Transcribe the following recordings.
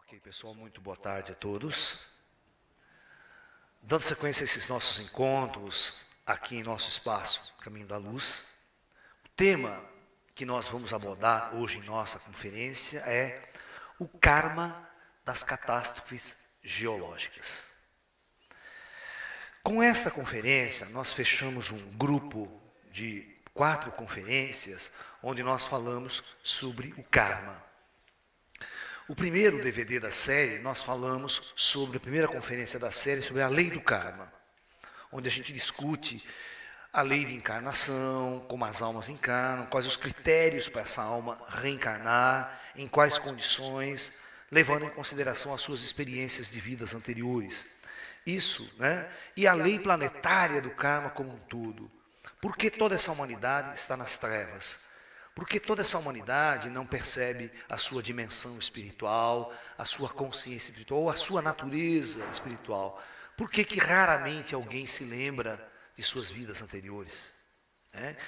Ok, pessoal, muito boa tarde a todos. Dando sequência a esses nossos encontros aqui em nosso espaço Caminho da Luz, o tema que nós vamos abordar hoje em nossa conferência é o karma das catástrofes geológicas. Com esta conferência, nós fechamos um grupo de 4 conferências onde nós falamos sobre o karma. O primeiro DVD da série, nós falamos sobre a primeira conferência da série, sobre a lei do karma, onde a gente discute a lei de encarnação, como as almas encarnam, quais os critérios para essa alma reencarnar, em quais condições, levando em consideração as suas experiências de vidas anteriores. Isso, né? E a lei planetária do karma como um todo. Por que toda essa humanidade está nas trevas? Porque toda essa humanidade não percebe a sua dimensão espiritual, a sua consciência espiritual, ou a sua natureza espiritual. Por que raramente alguém se lembra de suas vidas anteriores?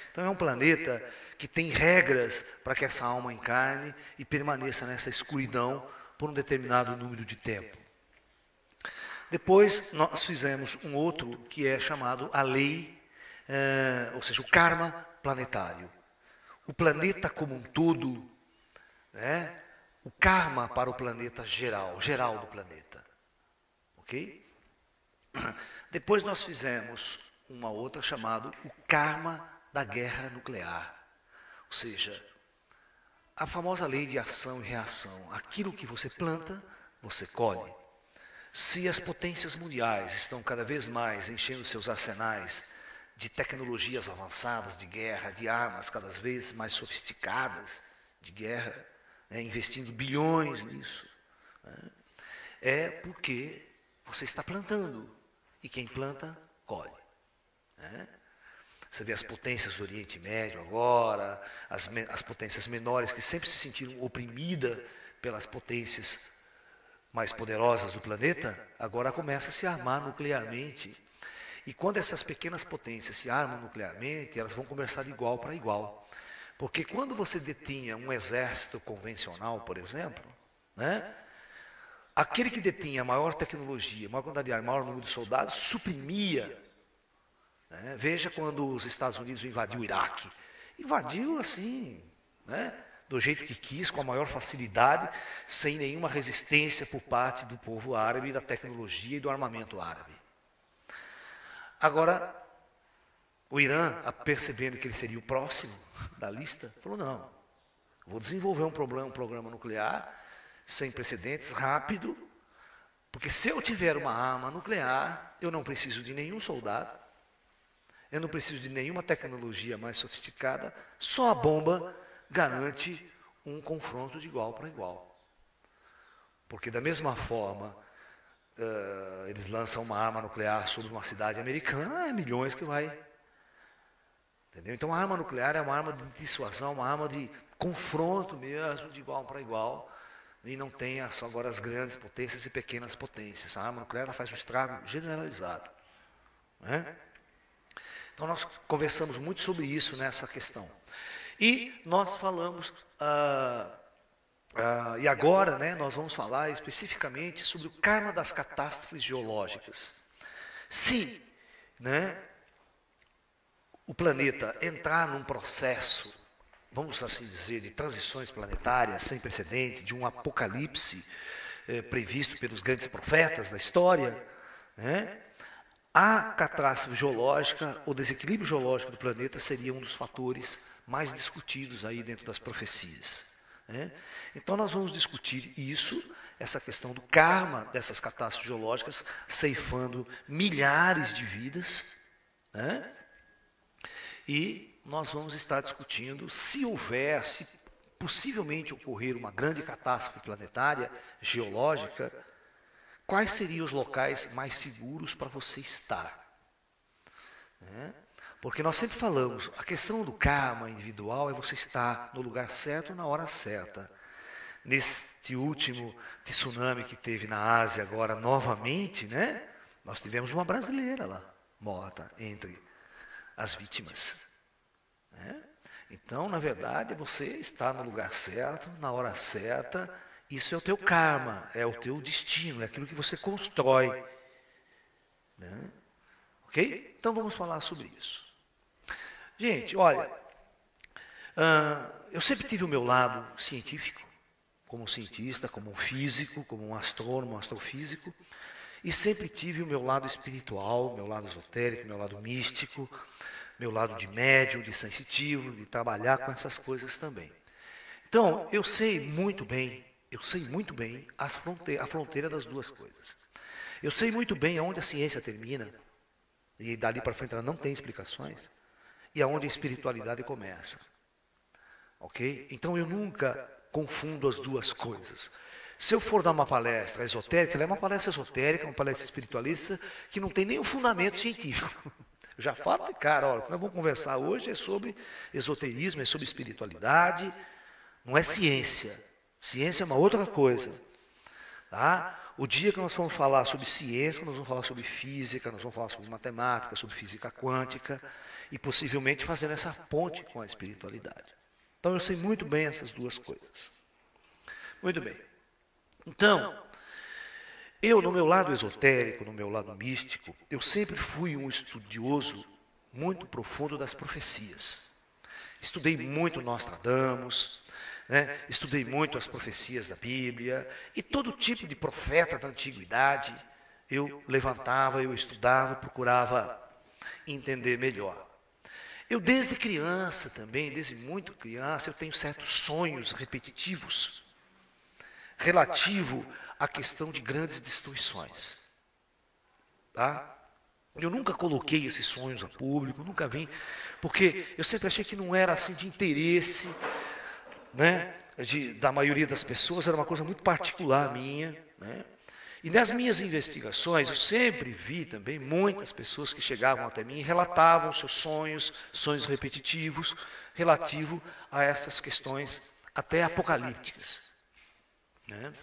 Então é um planeta que tem regras para que essa alma encarne e permaneça nessa escuridão por um determinado número de tempo. Depois nós fizemos um outro que é chamado a lei, ou seja, o karma planetário. O planeta como um todo, né? O karma para o planeta geral do planeta. Ok? Depois nós fizemos uma outra chamada o karma da guerra nuclear. Ou seja, a famosa lei de ação e reação. Aquilo que você planta, você colhe. Se as potências mundiais estão cada vez mais enchendo seus arsenais de tecnologias avançadas de guerra, de armas cada vez mais sofisticadas de guerra, né, investindo bilhões nisso, né, é porque você está plantando, e quem planta, colhe. Né? Você vê as potências do Oriente Médio agora, as potências menores que sempre se sentiram oprimidas pelas potências mais poderosas do planeta, agora começam a se armar nuclearmente. E quando essas pequenas potências se armam nuclearmente, elas vão conversar de igual para igual. Porque quando você detinha um exército convencional, por exemplo, né, aquele que detinha maior tecnologia, maior quantidade de armas, maior número de soldados, suprimia. Né? Veja quando os Estados Unidos invadiu o Iraque. Invadiu assim, né, do jeito que quis, com a maior facilidade, sem nenhuma resistência por parte do povo árabe, da tecnologia e do armamento árabe. Agora, o Irã, percebendo que ele seria o próximo da lista, falou, não, vou desenvolver um programa nuclear sem precedentes, rápido, porque se eu tiver uma arma nuclear, eu não preciso de nenhum soldado, eu não preciso de nenhuma tecnologia mais sofisticada, só a bomba garante um confronto de igual para igual. Porque da mesma forma, eles lançam uma arma nuclear sobre uma cidade americana, é milhões que vai. Entendeu? Então a arma nuclear é uma arma de dissuasão, uma arma de confronto mesmo, de igual para igual. E não tem só agora as grandes potências e pequenas potências. A arma nuclear ela faz um estrago generalizado. Né? Então nós conversamos muito sobre isso nessa questão. E nós falamos... e agora, né, nós vamos falar especificamente sobre o karma das catástrofes geológicas. Se, né, o planeta entrar num processo, vamos assim dizer, de transições planetárias sem precedente, de um apocalipse previsto pelos grandes profetas da história, né, a catástrofe geológica, o desequilíbrio geológico do planeta seria um dos fatores mais discutidos aí dentro das profecias. Então nós vamos discutir isso, essa questão do karma dessas catástrofes geológicas, ceifando milhares de vidas, né? E nós vamos estar discutindo se houver, se possivelmente ocorrer uma grande catástrofe planetária, geológica, quais seriam os locais mais seguros para você estar. Porque nós sempre falamos, a questão do karma individual é você estar no lugar certo na hora certa. Neste último tsunami que teve na Ásia agora novamente, né, nós tivemos uma brasileira lá, morta entre as vítimas. Então, na verdade, você está no lugar certo, na hora certa Isso é o teu karma, é o teu destino, é aquilo que você constrói. Né? Ok? Então vamos falar sobre isso. Gente, olha, eu sempre tive o meu lado científico, como um cientista, como um físico, como um astrônomo, um astrofísico, e sempre tive o meu lado espiritual, meu lado esotérico, meu lado místico, meu lado de médium, de sensitivo, de trabalhar com essas coisas também. Então, eu sei muito bem a fronteira das duas coisas. Eu sei muito bem aonde a ciência termina, e dali para frente ela não tem explicações, e aonde a espiritualidade começa. Ok? Então eu nunca confundo as duas coisas. Se eu for dar uma palestra esotérica, ela é uma palestra esotérica, uma palestra espiritualista, que não tem nenhum fundamento científico. Eu já falo de cara, olha, o que nós vamos conversar hoje é sobre esoterismo, é sobre espiritualidade, não é ciência. Ciência é uma outra coisa. Tá? O dia que nós vamos falar sobre ciência, nós vamos falar sobre física, nós vamos falar sobre matemática, sobre física quântica, e possivelmente fazendo essa ponte com a espiritualidade. Então eu sei muito bem essas duas coisas. Muito bem. Então, eu no meu lado esotérico, no meu lado místico, eu sempre fui um estudioso muito profundo das profecias. Estudei muito Nostradamus, né? Estudei muito as profecias da Bíblia, e todo tipo de profeta da antiguidade eu levantava, eu estudava, procurava entender melhor. Eu desde criança também, desde muito criança, eu tenho certos sonhos repetitivos relativo à questão de grandes destruições. Tá? Eu nunca coloquei esses sonhos a público, nunca vim, porque eu sempre achei que não era assim de interesse, né, da maioria das pessoas, era uma coisa muito particular minha. Né? E nas minhas investigações, eu sempre vi também muitas pessoas que chegavam até mim e relatavam seus sonhos, sonhos repetitivos, relativo a essas questões até apocalípticas. Né?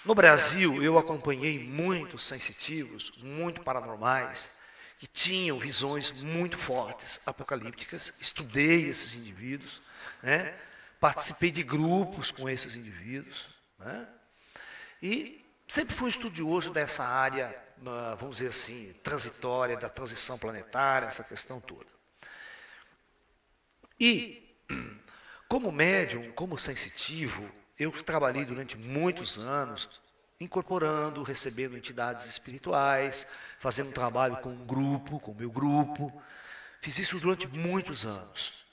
No Brasil, eu acompanhei muitos sensitivos, muito paranormais, que tinham visões muito fortes, apocalípticas. Estudei esses indivíduos, né? Participei de grupos com esses indivíduos. Né? E sempre fui estudioso dessa área, vamos dizer assim, transitória, da transição planetária, essa questão toda. E, como médium, como sensitivo, eu trabalhei durante muitos anos incorporando, recebendo entidades espirituais, fazendo um trabalho com um grupo, com o meu grupo. Fiz isso durante muitos anos.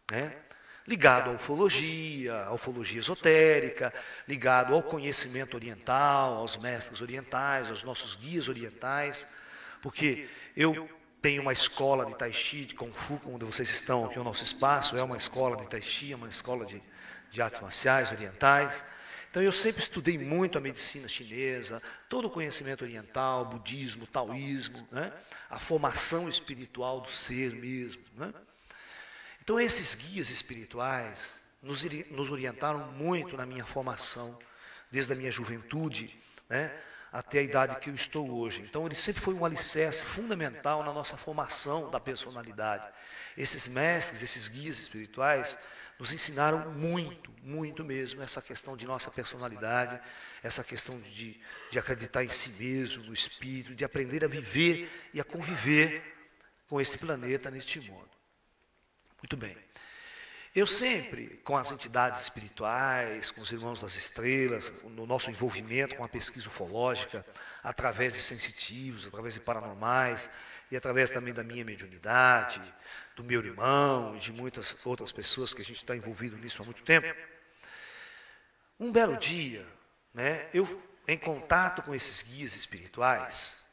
Né? Ligado à ufologia esotérica, ligado ao conhecimento oriental, aos mestres orientais, aos nossos guias orientais, porque eu tenho uma escola de Tai Chi, de Kung Fu, onde vocês estão aqui, o nosso espaço é uma escola de Tai Chi, é uma escola de artes marciais orientais. Então eu sempre estudei muito a medicina chinesa, todo o conhecimento oriental, budismo, taoísmo, né? A formação espiritual do ser mesmo. Né? Então esses guias espirituais nos orientaram muito na minha formação, desde a minha juventude, né? Até a idade que eu estou hoje. Então ele sempre foi um alicerce fundamental na nossa formação da personalidade. Esses mestres, esses guias espirituais, nos ensinaram muito, muito mesmo essa questão de nossa personalidade, essa questão de acreditar em si mesmo, no espírito, de aprender a viver e a conviver com esse planeta neste mundo. Muito bem. Eu sempre, com as entidades espirituais, com os irmãos das estrelas, no nosso envolvimento com a pesquisa ufológica, através de sensitivos, através de paranormais, e através também da minha mediunidade, do meu irmão e de muitas outras pessoas que a gente está envolvido nisso há muito tempo. Um belo dia, né, eu, em contato com esses guias espirituais,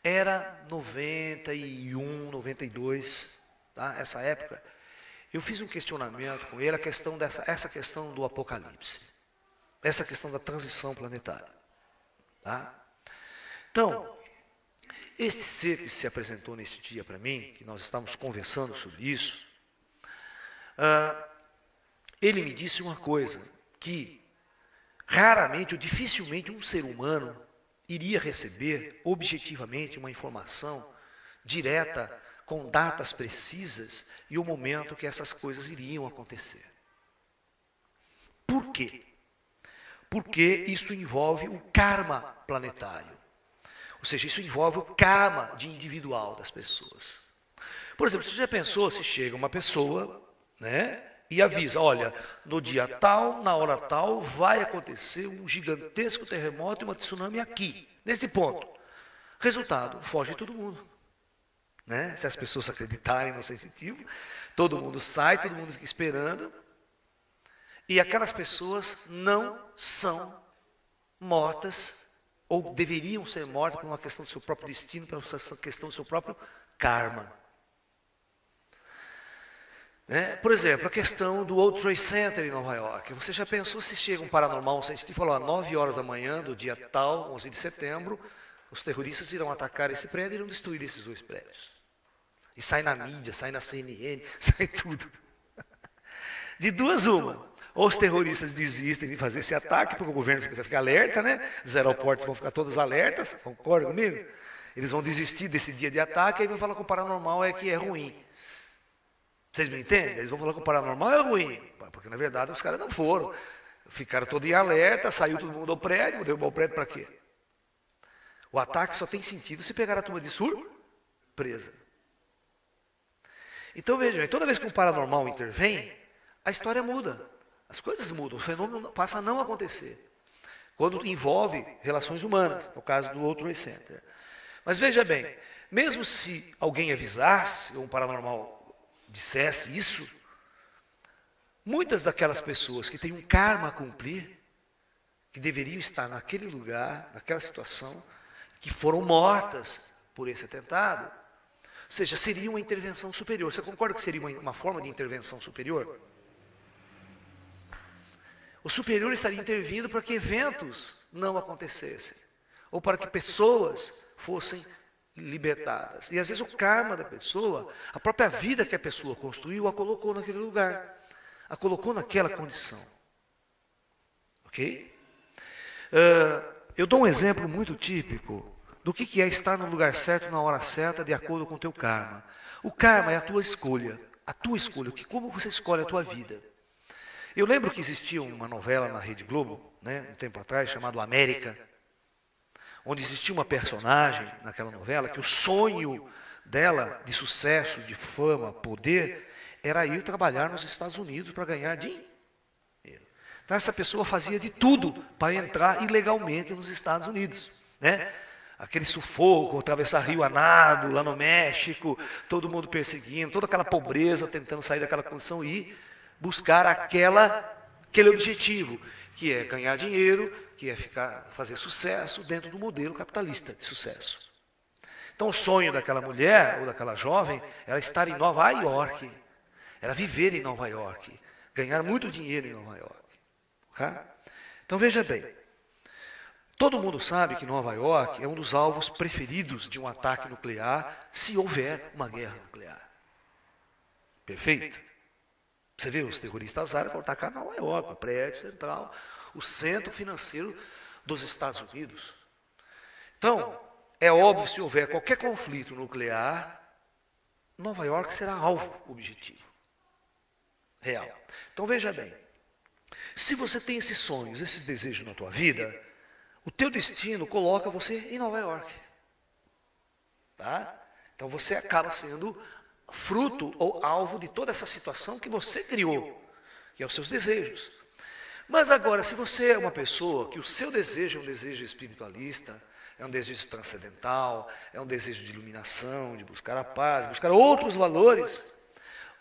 era 91, 92, tá? Essa época, eu fiz um questionamento com ele, essa questão do apocalipse, essa questão da transição planetária. Tá? Então, este ser que se apresentou neste dia para mim, que nós estávamos conversando sobre isso, ele me disse uma coisa, que raramente ou dificilmente um ser humano iria receber objetivamente uma informação direta, com datas precisas e o momento que essas coisas iriam acontecer. Por quê? porque isso envolve o karma planetário. Ou seja, isso envolve o karma de individual das pessoas. Por exemplo, você já pensou se chega uma pessoa, né, e avisa, olha, no dia tal, na hora tal, vai acontecer um gigantesco terremoto e uma tsunami aqui, nesse ponto. Resultado, foge todo mundo. Né? Se as pessoas acreditarem no sensitivo, todo mundo sai, todo mundo fica esperando, e aquelas pessoas não são mortas, ou deveriam ser mortas por uma questão do seu próprio destino, por uma questão do seu próprio karma. Né? Por exemplo, a questão do World Trade Center em Nova York. Você já pensou se chega um paranormal, um sensitivo, e falou, às 9 horas da manhã do dia tal, 11 de setembro, os terroristas irão atacar esse prédio e irão destruir esses 2 prédios. E sai na mídia, sai na CNN, sai tudo. De duas uma. Ou os terroristas desistem de fazer esse ataque, porque o governo vai ficar alerta, né? Os aeroportos vão ficar todos alertas, concorda comigo? Eles vão desistir desse dia de ataque, aí vão falar que o paranormal é que é ruim. Vocês me entendem? Eles vão falar que o paranormal é ruim, porque na verdade os caras não foram. Ficaram todos em alerta, saiu todo mundo ao prédio, derrubou o prédio para quê? O ataque só tem sentido se pegar a turma de surpresa. Então veja, toda vez que um paranormal intervém, a história muda. As coisas mudam, o fenômeno passa a não acontecer. Quando envolve relações humanas, no caso do World Trade Center. Mas veja bem, mesmo se alguém avisasse, ou um paranormal dissesse isso, muitas daquelas pessoas que têm um karma a cumprir, que deveriam estar naquele lugar, naquela situação, que foram mortas por esse atentado, ou seja, seria uma intervenção superior. Você concorda que seria uma forma de intervenção superior? O superior estaria intervindo para que eventos não acontecessem, ou para que pessoas fossem libertadas. E às vezes o karma da pessoa, a própria vida que a pessoa construiu, a colocou naquele lugar, a colocou naquela condição. Ok? Eu dou um exemplo muito típico do que é estar no lugar certo, na hora certa, de acordo com o teu karma. O karma é a tua escolha, como você escolhe a tua vida. Eu lembro que existia uma novela na Rede Globo, né, um tempo atrás, chamada América, onde existia uma personagem naquela novela que o sonho dela de sucesso, de fama, poder, era ir trabalhar nos Estados Unidos para ganhar dinheiro. Então essa pessoa fazia de tudo para entrar ilegalmente nos Estados Unidos, né? Aquele sufoco, atravessar rio a nado, lá no México, todo mundo perseguindo, toda aquela pobreza, tentando sair daquela condição e buscar aquele objetivo, que é ganhar dinheiro, que é fazer sucesso dentro do modelo capitalista de sucesso. Então o sonho daquela mulher, ou daquela jovem, era estar em Nova York, era viver em Nova York, ganhar muito dinheiro em Nova York. Okay? Então veja bem, todo mundo sabe que Nova York é um dos alvos preferidos de um ataque nuclear, se houver uma guerra nuclear. Perfeito? Você vê, os terroristas vão atacar Nova York, o prédio central, o centro financeiro dos Estados Unidos. Então, é óbvio, se houver qualquer conflito nuclear, Nova York será alvo objetivo. Real. Então veja bem, se você tem esses sonhos, esses desejos na tua vida, o teu destino coloca você em Nova York. Tá? Então você acaba sendo fruto ou alvo de toda essa situação que você criou, que é os seus desejos. Mas agora, se você é uma pessoa que o seu desejo é um desejo espiritualista, é um desejo transcendental, é um desejo de iluminação, de buscar a paz, buscar outros valores,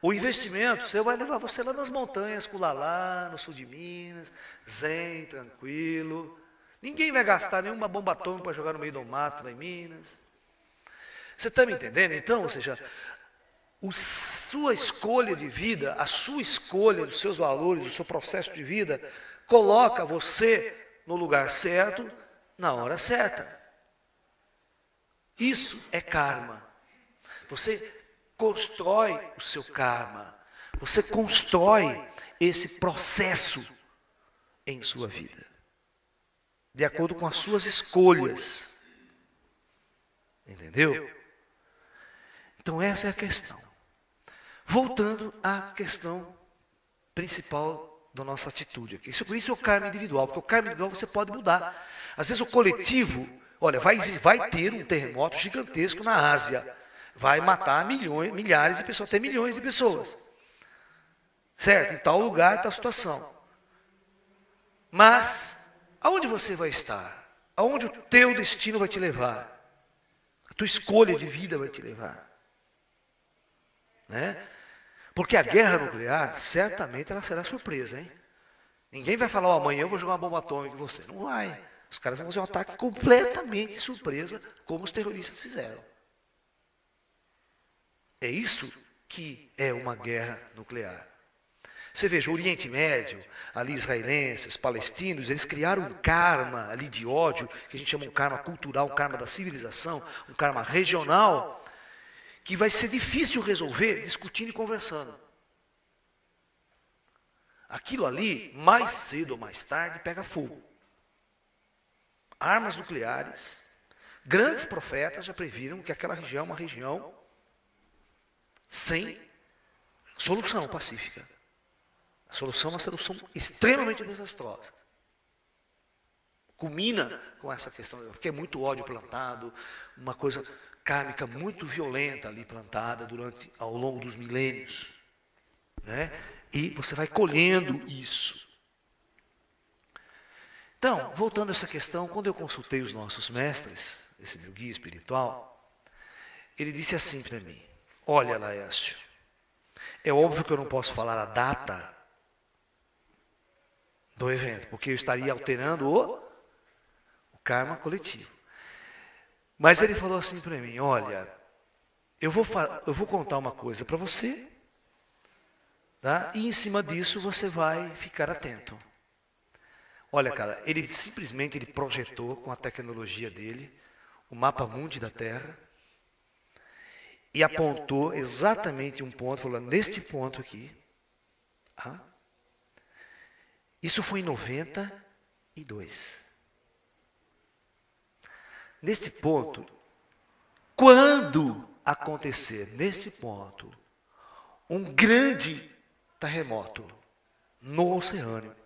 o investimento você vai levar você lá nas montanhas, pular lá, no sul de Minas, zen, tranquilo. Ninguém vai gastar nenhuma bomba atômica para jogar no meio do mato lá em Minas. Você está me entendendo? Então, ou seja, sua escolha de vida, a sua escolha dos seus valores, o seu processo de vida, coloca você no lugar certo, na hora certa. Isso é karma. Você constrói o seu karma. Você constrói esse processo em sua vida, de acordo com as suas escolhas. Entendeu? Então essa é a questão. Voltando à questão principal da nossa atitude aqui. Por isso é o karma individual, porque o karma individual você pode mudar. Às vezes o coletivo, olha, vai ter um terremoto gigantesco na Ásia, vai matar milhares de pessoas, até milhões de pessoas. Certo? Em tal lugar, em tal situação. Mas, aonde você vai estar? Aonde o teu destino vai te levar? A tua escolha de vida vai te levar. Né? Porque a guerra nuclear, certamente ela será surpresa, hein? Ninguém vai falar, amanhã eu vou jogar uma bomba atômica em você. Não vai. Os caras vão fazer um ataque completamente surpresa, como os terroristas fizeram. É isso que é uma guerra nuclear. Você veja, o Oriente Médio, ali israelenses, palestinos, eles criaram um karma ali de ódio, que a gente chama um karma cultural, um karma da civilização, um karma regional, que vai ser difícil resolver discutindo e conversando. Aquilo ali, mais cedo ou mais tarde, pega fogo. Armas nucleares, grandes profetas já previram que aquela região é uma região sem solução pacífica. A solução é uma solução extremamente desastrosa. Culmina com essa questão, porque é muito ódio plantado, uma coisa kármica muito violenta ali plantada ao longo dos milênios. Né? E você vai colhendo isso. Então, voltando a essa questão, quando eu consultei os nossos mestres, esse meu guia espiritual, ele disse assim para mim, olha, Laércio, é óbvio que eu não posso falar a data do evento, porque eu estaria alterando o karma coletivo. Mas ele falou assim para mim, olha, eu vou contar uma coisa para você, tá? E em cima disso você vai ficar atento. Olha, cara, ele simplesmente projetou com a tecnologia dele o mapa mundi da Terra e apontou exatamente um ponto, falou, neste ponto aqui, tá? Isso foi em 92. Nesse ponto, quando acontecer nesse ponto um grande terremoto no oceano,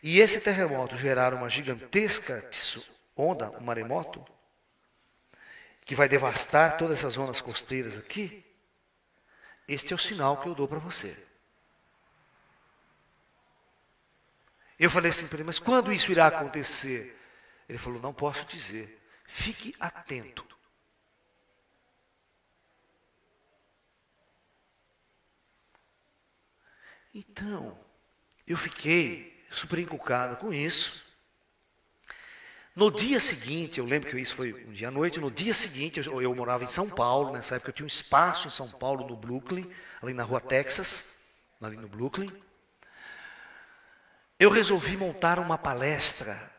e esse terremoto gerar uma gigantesca onda, um maremoto, que vai devastar todas essas zonas costeiras aqui, este é o sinal que eu dou para você. Eu falei assim para ele, mas quando isso irá acontecer? Ele falou, não posso dizer, fique atento. Então, eu fiquei super encucado com isso. No dia seguinte, eu lembro que isso foi um dia à noite, no dia seguinte, eu morava em São Paulo, nessa época eu tinha um espaço em São Paulo, no Brooklyn, ali na rua Texas, ali no Brooklyn. Eu resolvi montar uma palestra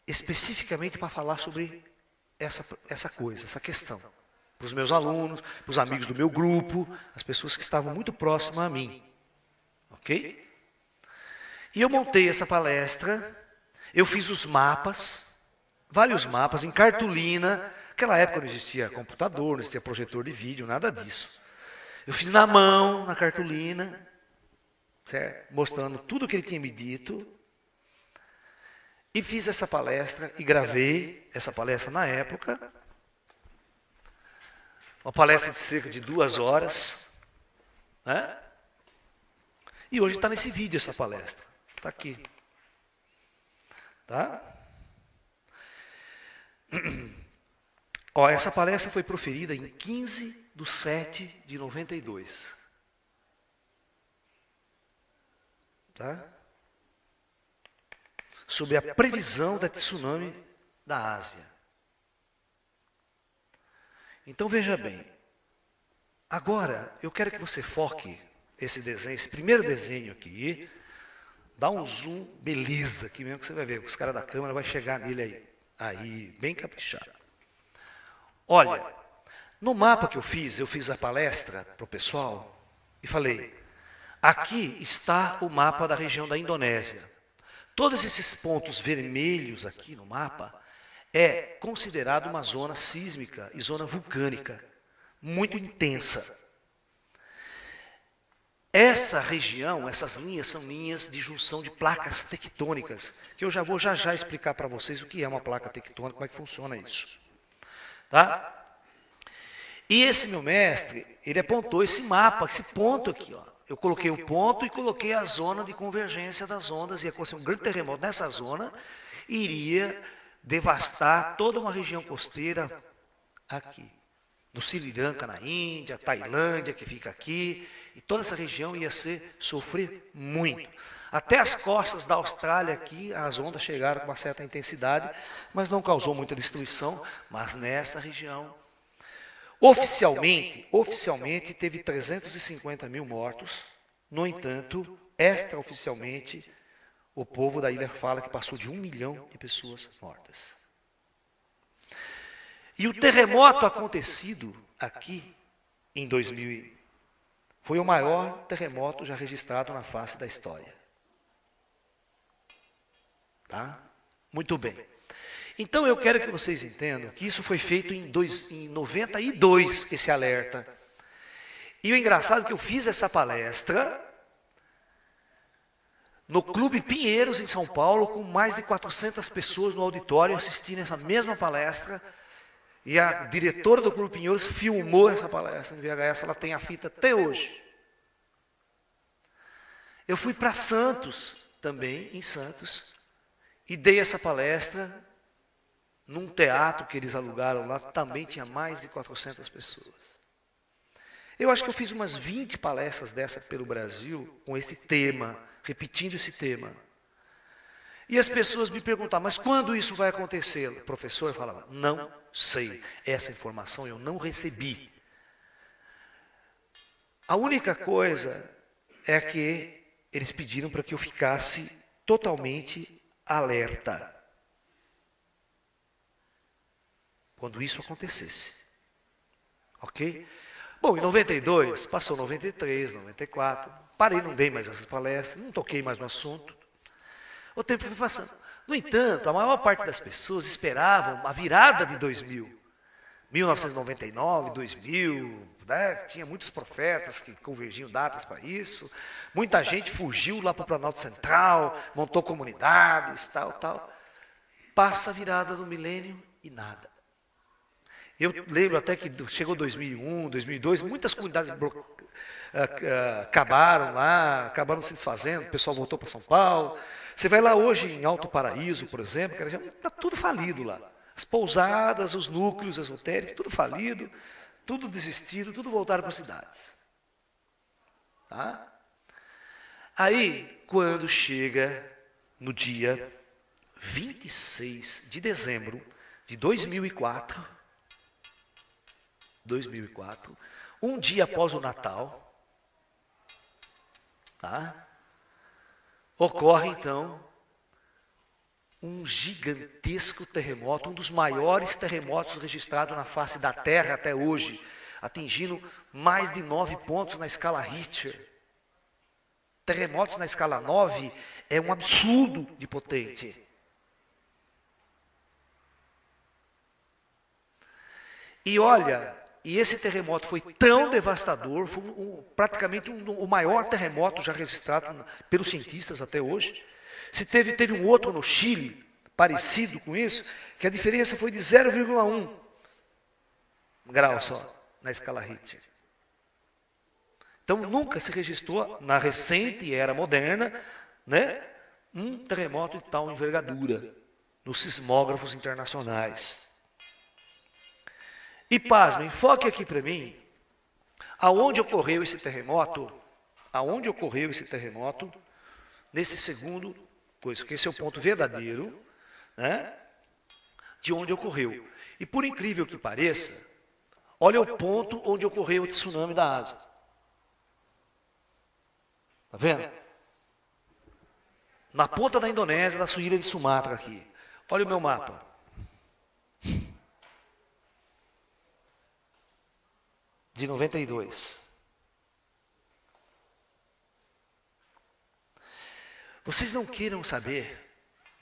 especificamente para falar sobre essa coisa, essa questão. Para os meus alunos, para os amigos do meu grupo, as pessoas que estavam muito próximas a mim. Ok? E eu montei essa palestra, eu fiz os mapas, vários mapas em cartolina. Naquela época não existia computador, não existia projetor de vídeo, nada disso. Eu fiz na mão, na cartolina, certo? Mostrando tudo o que ele tinha me dito. E fiz essa palestra e gravei essa palestra na época. Uma palestra de cerca de 2 horas. Né? E hoje está nesse vídeo essa palestra. Está aqui. Tá? Ó, essa palestra foi proferida em 15/7/92. Tá? Sobre a previsão da tsunami da Ásia. Então veja bem, agora eu quero que você foque esse desenho, esse primeiro desenho aqui, dá um zoom, beleza, aqui mesmo que você vai ver, os caras da câmera vão chegar nele aí, bem caprichado. Olha, no mapa que eu fiz a palestra para o pessoal e falei, aqui está o mapa da região da Indonésia. Todos esses pontos vermelhos aqui no mapa é considerado uma zona sísmica e zona vulcânica, muito intensa. essa região, essas linhas são linhas de junção de placas tectônicas, que eu já vou já explicar para vocês o que é uma placa tectônica, como é que funciona isso. Tá? E esse meu mestre, ele apontou esse mapa, esse ponto aqui, ó. Eu coloquei o ponto e coloquei a zona de convergência das ondas, ia acontecer um grande terremoto nessa zona, e iria devastar toda uma região costeira aqui. No Sri Lanka, na Índia, Tailândia, que fica aqui, e toda essa região ia sofrer muito. Até as costas da Austrália aqui, as ondas chegaram com uma certa intensidade, mas não causou muita destruição, mas nessa região. Oficialmente teve 350 mil mortos, no entanto, extraoficialmente, o povo da ilha fala que passou de 1 milhão de pessoas mortas. E o terremoto acontecido aqui em 2000 foi o maior terremoto já registrado na face da história. Tá? Muito bem. Então eu quero que vocês entendam que isso foi feito em 92, esse alerta. E o engraçado é que eu fiz essa palestra no Clube Pinheiros, em São Paulo, com mais de 400 pessoas no auditório assistindo essa mesma palestra. E a diretora do Clube Pinheiros filmou essa palestra em VHS, ela tem a fita até hoje. Eu fui para Santos, também, em Santos, e dei essa palestra num teatro que eles alugaram lá, também tinha mais de 400 pessoas. Eu acho que eu fiz umas 20 palestras dessa pelo Brasil, com esse tema, repetindo esse tema. E as pessoas me perguntavam, mas quando isso vai acontecer? O professor falava, não sei, essa informação eu não recebi. A única coisa é que eles pediram para que eu ficasse totalmente alerta quando isso acontecesse. Ok? Bom, em 92, passou 93, 94, parei, não dei mais essas palestras, não toquei mais no assunto. O tempo foi passando. No entanto, a maior parte das pessoas esperavam a virada de 2000. 1999, 2000, né? Tinha muitos profetas que convergiam datas para isso. Muita gente fugiu lá para o Planalto Central, montou comunidades, tal. Passa a virada do milênio e nada. Eu lembro até que chegou 2001, 2002, muitas comunidades acabaram lá, acabaram se desfazendo, o pessoal voltou para São Paulo. Você vai lá hoje em Alto Paraíso, por exemplo, está tudo falido lá. As pousadas, os núcleos esotéricos, tudo falido, tudo desistido, tudo voltaram para as cidades. Tá? Aí, quando chega no dia 26 de dezembro de 2004, um dia após o Natal, tá? Ocorre então um gigantesco terremoto, um dos maiores terremotos registrados na face da Terra até hoje, atingindo mais de 9 pontos na escala Richter. Terremotos na escala 9 é um absurdo de potente. E olha, e esse terremoto foi tão devastador, foi praticamente o maior terremoto já registrado pelos cientistas até hoje. Teve um outro no Chile, parecido com isso, que a diferença foi de 0,1 grau só, na escala Richter. Então, nunca se registrou, na recente era moderna, né, um terremoto de tal envergadura, nos sismógrafos internacionais. E pasmem, foque aqui para mim, aonde ocorreu esse terremoto, nesse segundo, que esse é o ponto verdadeiro, né, de onde ocorreu. E por incrível que pareça, olha o ponto onde ocorreu o tsunami da Ásia. Está vendo? Na ponta da Indonésia, da ilha de Sumatra aqui. Olha o meu mapa. De 92. Vocês não queiram saber,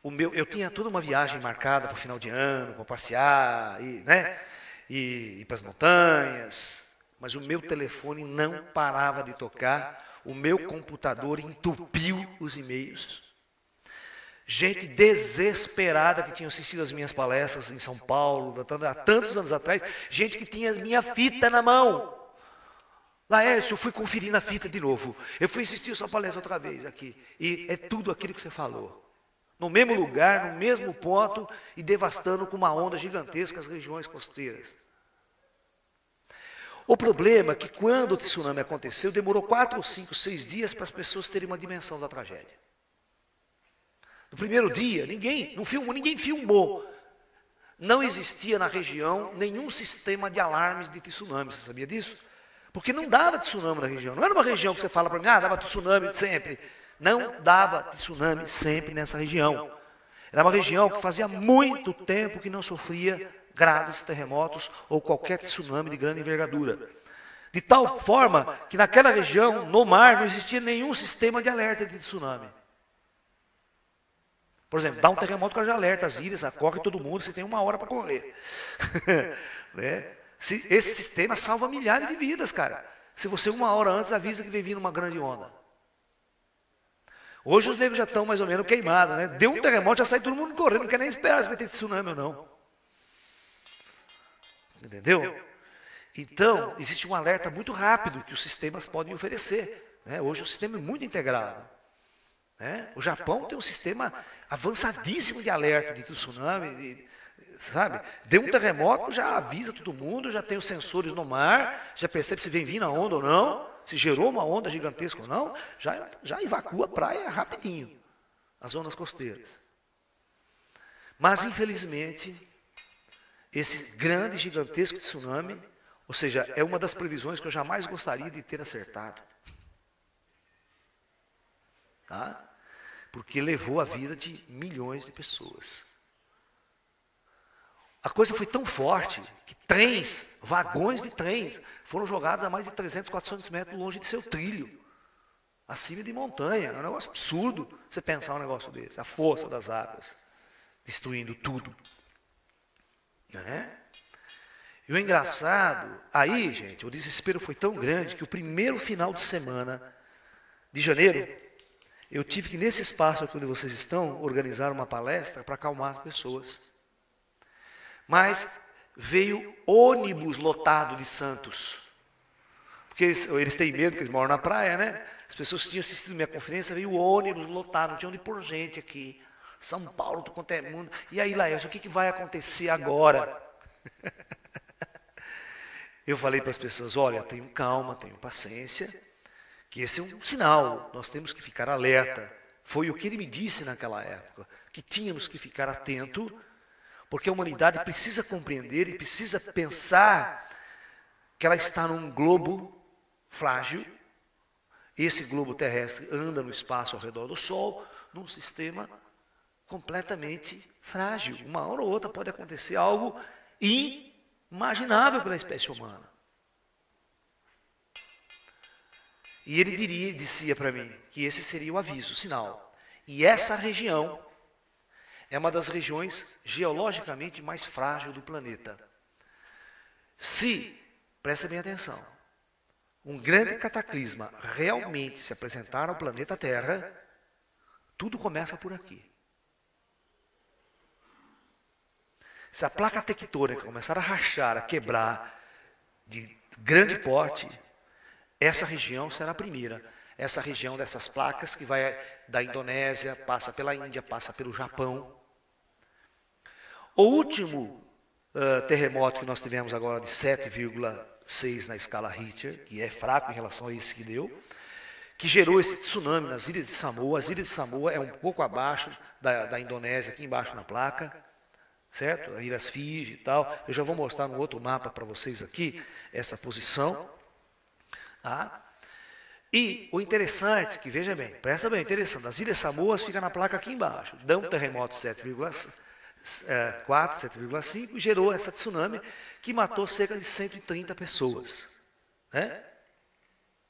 eu tinha toda uma viagem marcada para o final de ano, para passear, e ir para as montanhas, mas o meu telefone não parava de tocar o meu computador entupiu os e-mails. Gente desesperada que tinha assistido as minhas palestras em São Paulo, há tantos anos atrás, gente que tinha a minha fita na mão. Laércio, eu fui conferir na fita de novo. Eu fui assistir sua palestra outra vez aqui. E é tudo aquilo que você falou. No mesmo lugar, no mesmo ponto, e devastando com uma onda gigantesca as regiões costeiras. O problema é que quando o tsunami aconteceu, demorou 4, 5, 6 dias para as pessoas terem uma dimensão da tragédia. No primeiro dia, ninguém filmou. Não existia na região nenhum sistema de alarmes de tsunami, você sabia disso? Porque não dava tsunami na região. Não era uma região que você fala para mim, dava tsunami sempre. Não dava tsunami sempre nessa região. Era uma região que fazia muito tempo que não sofria graves terremotos ou qualquer tsunami de grande envergadura. De tal forma que naquela região, no mar, não existia nenhum sistema de alerta de tsunami. Por exemplo, dá um terremoto que já alerta as ilhas, corre todo mundo, você tem 1 hora para correr. Né? Esse sistema salva milhares de vidas, cara. Se você 1 hora antes avisa que vem vindo uma grande onda. Hoje os negros já estão mais ou menos queimados, né? Deu um terremoto, já sai todo mundo correndo, não quer nem esperar se vai ter tsunami ou não. Entendeu? Então, existe um alerta muito rápido que os sistemas podem oferecer. Né? Hoje o sistema é muito integrado. Né? O Japão tem um sistema avançadíssimo de alerta de tsunami, sabe? Deu um terremoto, já avisa todo mundo, já tem os sensores no mar, já percebe se vem vindo a onda ou não, se gerou uma onda gigantesca ou não, já evacua a praia rapidinho, as zonas costeiras. Mas, infelizmente, esse grande, gigantesco tsunami, ou seja, é uma das previsões que eu jamais gostaria de ter acertado. Tá? Porque levou a vida de milhões de pessoas. A coisa foi tão forte que vagões de trens, foram jogados a mais de 300, 400 metros longe de seu trilho, acima de montanha. É um negócio absurdo você pensar um negócio desse. A força das águas, destruindo tudo. Né? E o engraçado, aí, gente, o desespero foi tão grande que o primeiro final de semana de janeiro, eu tive que, nesse espaço aqui onde vocês estão, organizar uma palestra para acalmar as pessoas. Mas veio ônibus lotado de Santos. Porque eles têm medo, porque eles moram na praia, né? As pessoas tinham assistido minha conferência, veio ônibus lotado, não tinha onde pôr gente aqui. São Paulo, do quanto é mundo. E aí, Laércio, o que vai acontecer agora? Eu falei para as pessoas, olha, tenham calma, tenham paciência, que esse é um sinal, nós temos que ficar alerta. Foi o que ele me disse naquela época, que tínhamos que ficar atento, porque a humanidade precisa compreender e precisa pensar que ela está num globo frágil. Esse globo terrestre anda no espaço ao redor do Sol, num sistema completamente frágil. Uma hora ou outra pode acontecer algo inimaginável pela espécie humana. E ele dizia para mim que esse seria o aviso, o sinal. E essa região é uma das regiões geologicamente mais frágeis do planeta. Se, presta bem atenção, um grande cataclisma realmente se apresentar ao planeta Terra, tudo começa por aqui. Se a placa tectônica começar a rachar, a quebrar de grande porte, essa região será a primeira. Essa região dessas placas que vai da Indonésia, passa pela Índia, passa pelo Japão. O último terremoto que nós tivemos agora de 7,6 na escala Richter, que é fraco em relação a esse que deu, que gerou esse tsunami nas Ilhas de Samoa. As Ilhas de Samoa é um pouco abaixo da Indonésia, aqui embaixo na placa. Certo? As Ilhas Fiji e tal. Eu já vou mostrar no outro mapa para vocês aqui, essa posição. Tá? E o interessante, que veja bem, presta bem, interessante, as Ilhas Samoas ficam na placa aqui embaixo. Dá um terremoto 7,4, 7,5 e gerou essa tsunami que matou cerca de 130 pessoas. Né?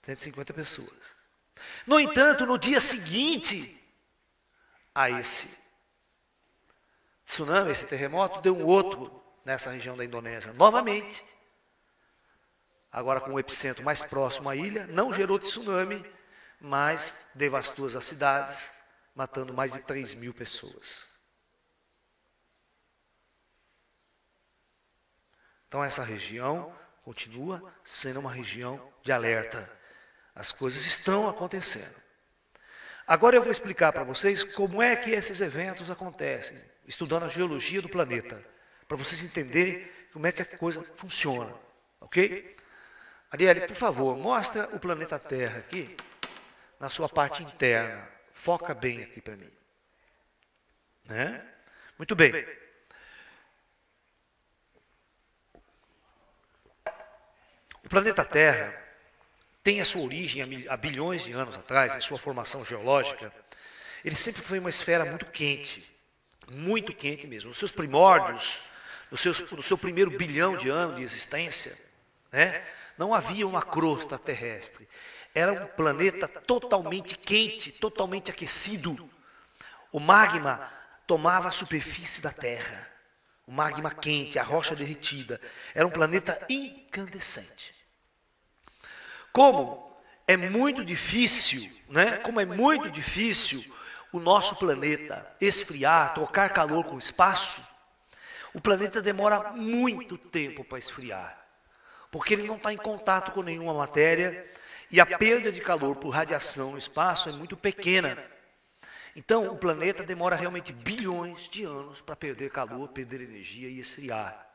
150 pessoas. No entanto, no dia seguinte a esse tsunami, esse terremoto, deu um outro nessa região da Indonésia, novamente. Agora com o epicentro mais próximo à ilha, não gerou tsunami, mas devastou as cidades, matando mais de 3.000 pessoas. Então essa região continua sendo uma região de alerta. As coisas estão acontecendo. Agora eu vou explicar para vocês como é que esses eventos acontecem, estudando a geologia do planeta, para vocês entenderem como é que a coisa funciona, ok? Arielle, por favor, mostra o planeta Terra aqui, na sua parte interna. Foca bem aqui para mim. Né? Muito bem. O planeta Terra tem a sua origem há bilhões de anos atrás, em sua formação geológica. Ele sempre foi uma esfera muito quente mesmo. Nos seus primórdios, no seu primeiro bilhão de anos de existência, né, não havia uma crosta terrestre. Era um planeta totalmente quente, totalmente aquecido. O magma tomava a superfície da Terra. O magma quente, a rocha derretida. Era um planeta incandescente. Como é muito difícil, né? Como é muito difícil o nosso planeta esfriar, trocar calor com o espaço, o planeta demora muito tempo para esfriar, porque ele não está em contato com nenhuma matéria e a perda de calor por radiação no espaço é muito pequena. Então, o planeta demora realmente bilhões de anos para perder calor, perder energia e esfriar.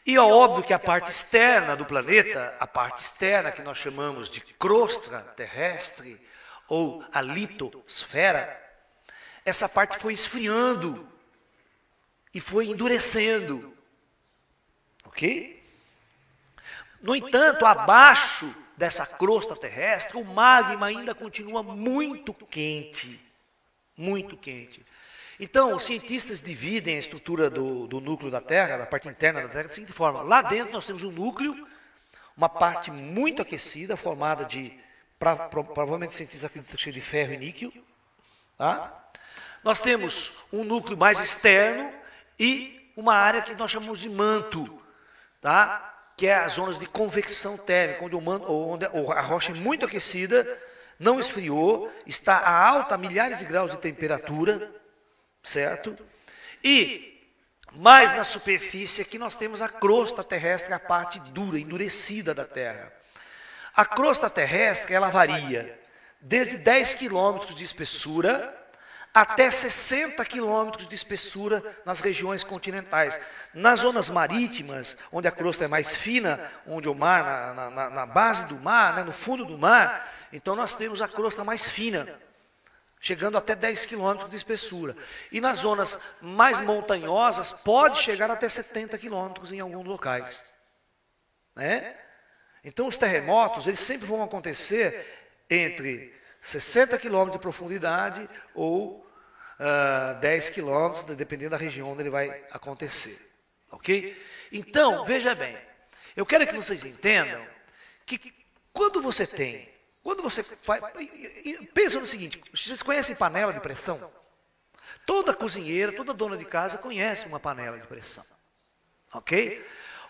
E é óbvio que a parte externa do planeta, a parte externa que nós chamamos de crosta terrestre ou a litosfera, essa parte foi esfriando e foi endurecendo. Ok? No entanto, abaixo dessa crosta terrestre, o magma ainda continua muito quente. Muito quente. Então, os cientistas dividem a estrutura do núcleo da Terra, da parte interna da Terra, da seguinte forma. Lá dentro nós temos um núcleo, uma parte muito aquecida, formada de, provavelmente os cientistas acreditam que seja de ferro e níquel. Tá? Nós temos um núcleo mais externo e uma área que nós chamamos de manto, tá? Que é as zonas de convecção térmica, onde a rocha é muito aquecida, não esfriou, está a alta, a milhares de graus de temperatura, certo? E mais na superfície aqui nós temos a crosta terrestre, a parte dura, endurecida da Terra. A crosta terrestre, ela varia desde 10 quilômetros de espessura até 60 quilômetros de espessura nas regiões continentais. Nas zonas marítimas, onde a crosta é mais fina, onde o mar, na base do mar, né, no fundo do mar, então nós temos a crosta mais fina, chegando até 10 quilômetros de espessura. E nas zonas mais montanhosas, pode chegar até 70 quilômetros em alguns locais. Né? Então, os terremotos, eles sempre vão acontecer entre 60 quilômetros de profundidade ou 10 quilômetros, dependendo da região onde ele vai acontecer. Ok? Então, veja bem, eu quero que vocês entendam que quando você faz, pensa no seguinte, vocês conhecem panela de pressão? Toda cozinheira, toda dona de casa conhece uma panela de pressão. Ok?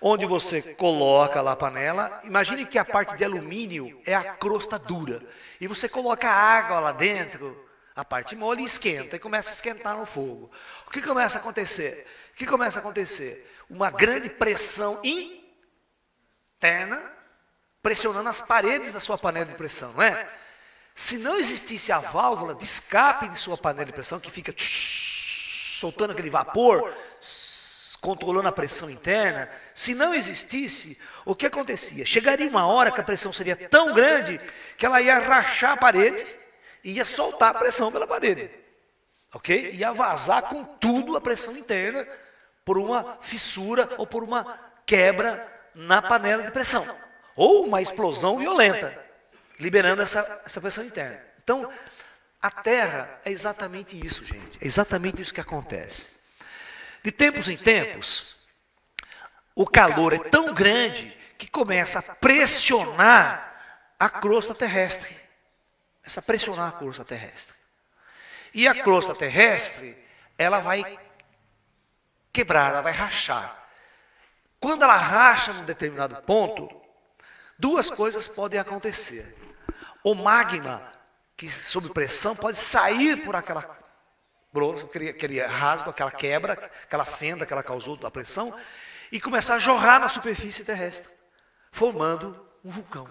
Onde você coloca lá a panela, imagine que a parte de alumínio é a crosta dura. E você coloca a água lá dentro, a parte mole, e esquenta, e começa a esquentar no fogo. O que começa a acontecer? O que começa a acontecer? Uma grande pressão interna, pressionando as paredes da sua panela de pressão, não é? Se não existisse a válvula de escape de sua panela de pressão, que fica soltando aquele vapor, controlando a pressão interna, se não existisse, o que acontecia? Chegaria uma hora que a pressão seria tão grande que ela ia rachar a parede e ia soltar a pressão pela parede. Ok? Ia vazar com tudo a pressão interna por uma fissura ou por uma quebra na panela de pressão. Ou uma explosão violenta, liberando essa pressão interna. Então, a Terra é exatamente isso, gente. É exatamente isso que acontece. De tempos em tempos, o calor é tão grande que começa a pressionar a crosta terrestre. Começa a pressionar a crosta terrestre. E a crosta terrestre, ela vai quebrar, ela vai rachar. Quando ela racha num determinado ponto, duas coisas podem acontecer. o magma, que sob pressão pode sair por aquela aquele rasgo, aquela quebra, aquela fenda que ela causou da pressão, e começar a jorrar na superfície terrestre, formando um vulcão.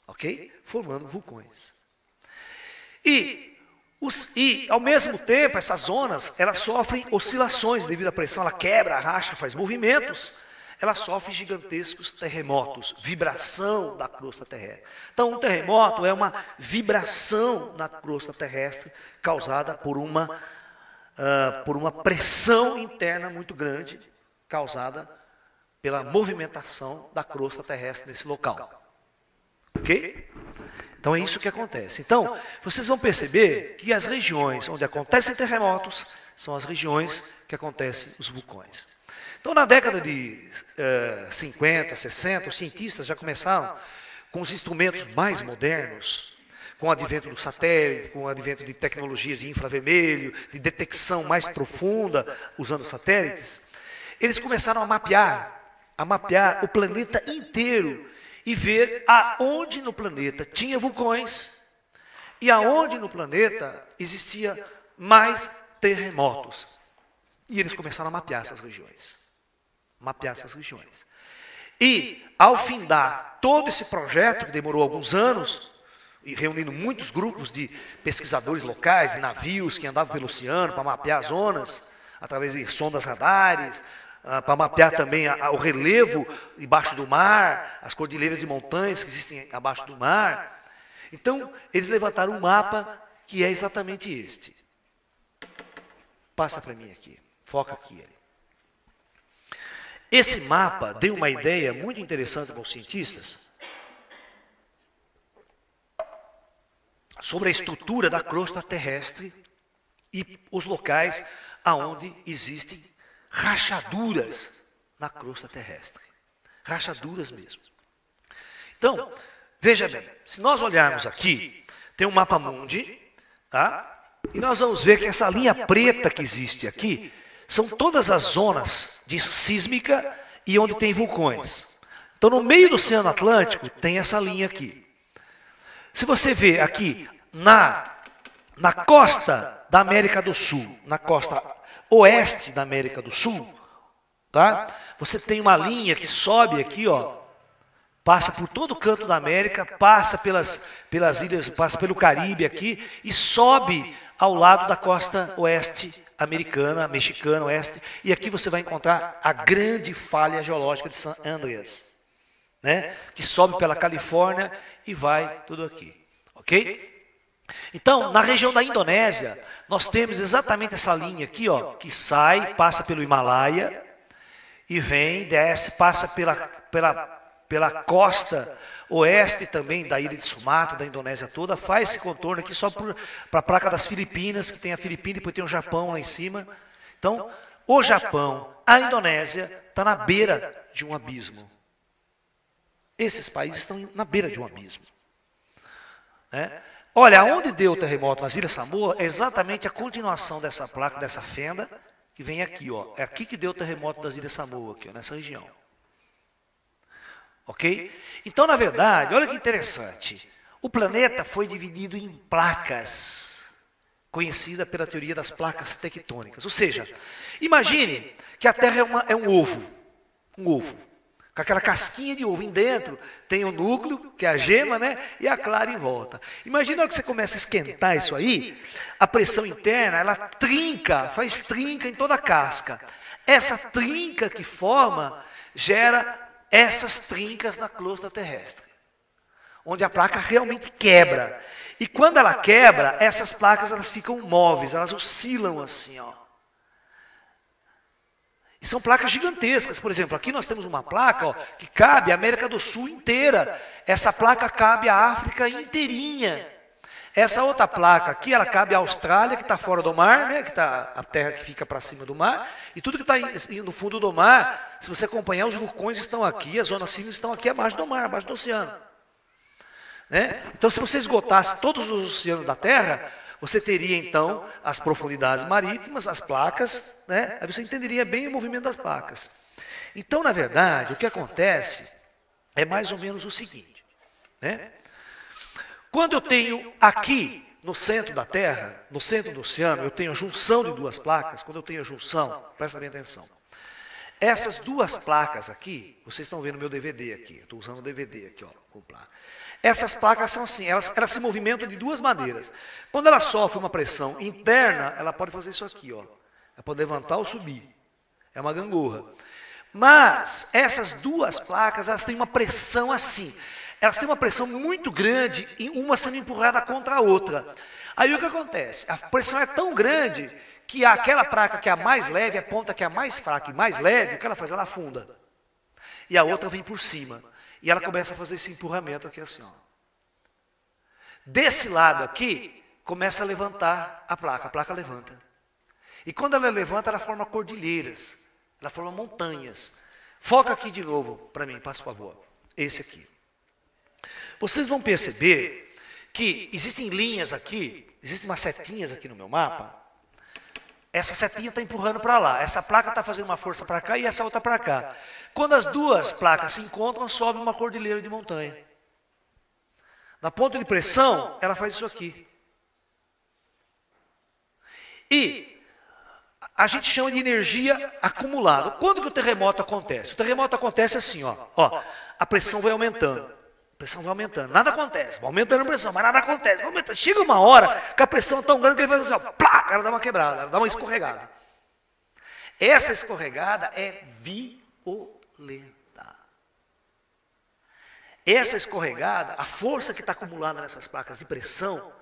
Ok? Formando vulcões. E ao mesmo tempo, essas zonas, elas sofrem oscilações devido à pressão, ela quebra, racha, faz movimentos, ela sofre gigantescos terremotos, vibração da crosta terrestre. Então, um terremoto é uma vibração na crosta terrestre causada por uma pressão interna muito grande, causada pela movimentação da crosta terrestre nesse local. Ok? Então é isso que acontece. Então, vocês vão perceber que as regiões onde acontecem terremotos são as regiões que acontecem os vulcões. Então, na década de 50, 60, os cientistas já começaram com os instrumentos mais modernos, com o advento do satélite, com o advento de tecnologias de infravermelho, de detecção mais profunda, usando satélites, eles começaram a mapear o planeta inteiro e ver aonde no planeta tinha vulcões e aonde no planeta existia mais terremotos. E eles começaram a mapear essas regiões. E, ao findar todo esse projeto, que demorou alguns anos, e reunindo muitos grupos de pesquisadores locais, de navios que andavam pelo oceano para mapear as zonas, através de sondas radares, para mapear também o relevo debaixo do mar, as cordilheiras de montanhas que existem abaixo do mar. Então, eles levantaram um mapa que é exatamente este. Passa para mim aqui, foca aqui ele. Esse mapa deu uma ideia muito interessante para os cientistas sobre a estrutura da crosta terrestre e os locais aonde existem rachaduras na crosta terrestre. Rachaduras mesmo. Então, veja bem, se nós olharmos aqui, tem um mapa mundi, tá? E nós vamos ver que essa linha preta que existe aqui são todas as zonas de sísmica e onde tem vulcões. Então, no meio do Oceano Atlântico, tem essa linha aqui. Se você vê aqui, na costa da América do Sul, na costa oeste da América do Sul, tá? Você tem uma linha que sobe aqui, ó, passa por todo o canto da América, passa pelas ilhas, passa pelo Caribe aqui e sobe ao lado da costa oeste americana, mexicana, oeste, e aqui você vai encontrar a grande falha geológica de San Andreas, né? Que sobe pela Califórnia e vai tudo aqui, ok? Então, na região da Indonésia, nós temos exatamente essa linha aqui, ó, que sai, passa pelo Himalaia, e vem, desce, passa pela costa oeste também da ilha de Sumatra, da Indonésia toda, faz esse contorno aqui só para a placa das Filipinas, que tem a Filipina e depois tem o Japão lá em cima. Então, o Japão, a Indonésia, está na beira de um abismo. Esses países estão na beira de um abismo. Né? Olha, onde deu o terremoto nas Ilhas Samoa é exatamente a continuação dessa placa, dessa fenda, que vem aqui, ó. É aqui que deu o terremoto das Ilhas Samoa, aqui, ó, nessa região. Ok? Então, na verdade, olha que interessante. O planeta foi dividido em placas, conhecida pela teoria das placas tectônicas. Ou seja, imagine que a Terra é um ovo, com aquela casquinha de ovo. Em dentro tem o núcleo, que é a gema, né? E a clara em volta. Imagina que você começa a esquentar isso aí, a pressão interna, ela trinca, faz trinca em toda a casca. Essa trinca que forma, gera essas trincas na crosta terrestre, onde a placa realmente quebra. E quando ela quebra, essas placas elas ficam móveis, elas oscilam assim, ó. E são placas gigantescas. Por exemplo, aqui nós temos uma placa, ó, que cabe a América do Sul inteira. Essa placa cabe a África inteirinha. Essa outra placa aqui, ela cabe à Austrália, que está fora do mar, né, que está a terra que fica para cima do mar, e tudo que está no fundo do mar, se você acompanhar, os vulcões estão aqui, as zonas sísmicas estão aqui abaixo do mar, abaixo do oceano. Né? Então, se você esgotasse todos os oceanos da Terra, você teria, então, as profundidades marítimas, as placas, né? Aí você entenderia bem o movimento das placas. Então, na verdade, o que acontece é mais ou menos o seguinte, né? Quando eu tenho aqui, no centro da Terra, no centro do oceano, eu tenho a junção de duas placas. Quando eu tenho a junção, presta bem atenção. Essas duas placas aqui, vocês estão vendo meu DVD aqui, eu estou usando o DVD aqui, ó, com placa. Essas placas são assim, elas se movimentam de duas maneiras. Quando ela sofre uma pressão interna, ela pode fazer isso aqui, ó. Ela pode levantar ou subir. É uma gangorra. Mas essas duas placas, elas têm uma pressão assim. Elas têm uma pressão muito grande, e uma sendo empurrada contra a outra. Aí o que acontece? A pressão é tão grande que aquela placa que é a mais leve, a ponta que é a mais fraca e mais leve, o que ela faz? Ela afunda. E a outra vem por cima. E ela começa a fazer esse empurramento aqui assim, ó. Desse lado aqui, começa a levantar a placa levanta. E quando ela levanta, ela forma cordilheiras, ela forma montanhas. Foca aqui de novo para mim, por favor. Esse aqui. Vocês vão perceber que existem linhas aqui, existem umas setinhas aqui no meu mapa. Essa setinha está empurrando para lá, essa placa está fazendo uma força para cá e essa outra para cá. Quando as duas placas se encontram, sobe uma cordilheira de montanha. Na ponta de pressão, ela faz isso aqui. E a gente chama de energia acumulada. Quando que o terremoto acontece? O terremoto acontece assim, ó, a pressão vai aumentando. A pressão vai aumentando, nada acontece, vai aumentando a pressão, mas nada acontece, vai aumentando. Chega uma hora que a pressão é tão grande que ele faz assim, ó, plá, ela dá uma quebrada, ela dá uma escorregada. Essa escorregada é violenta. Essa escorregada, a força que está acumulada nessas placas de pressão,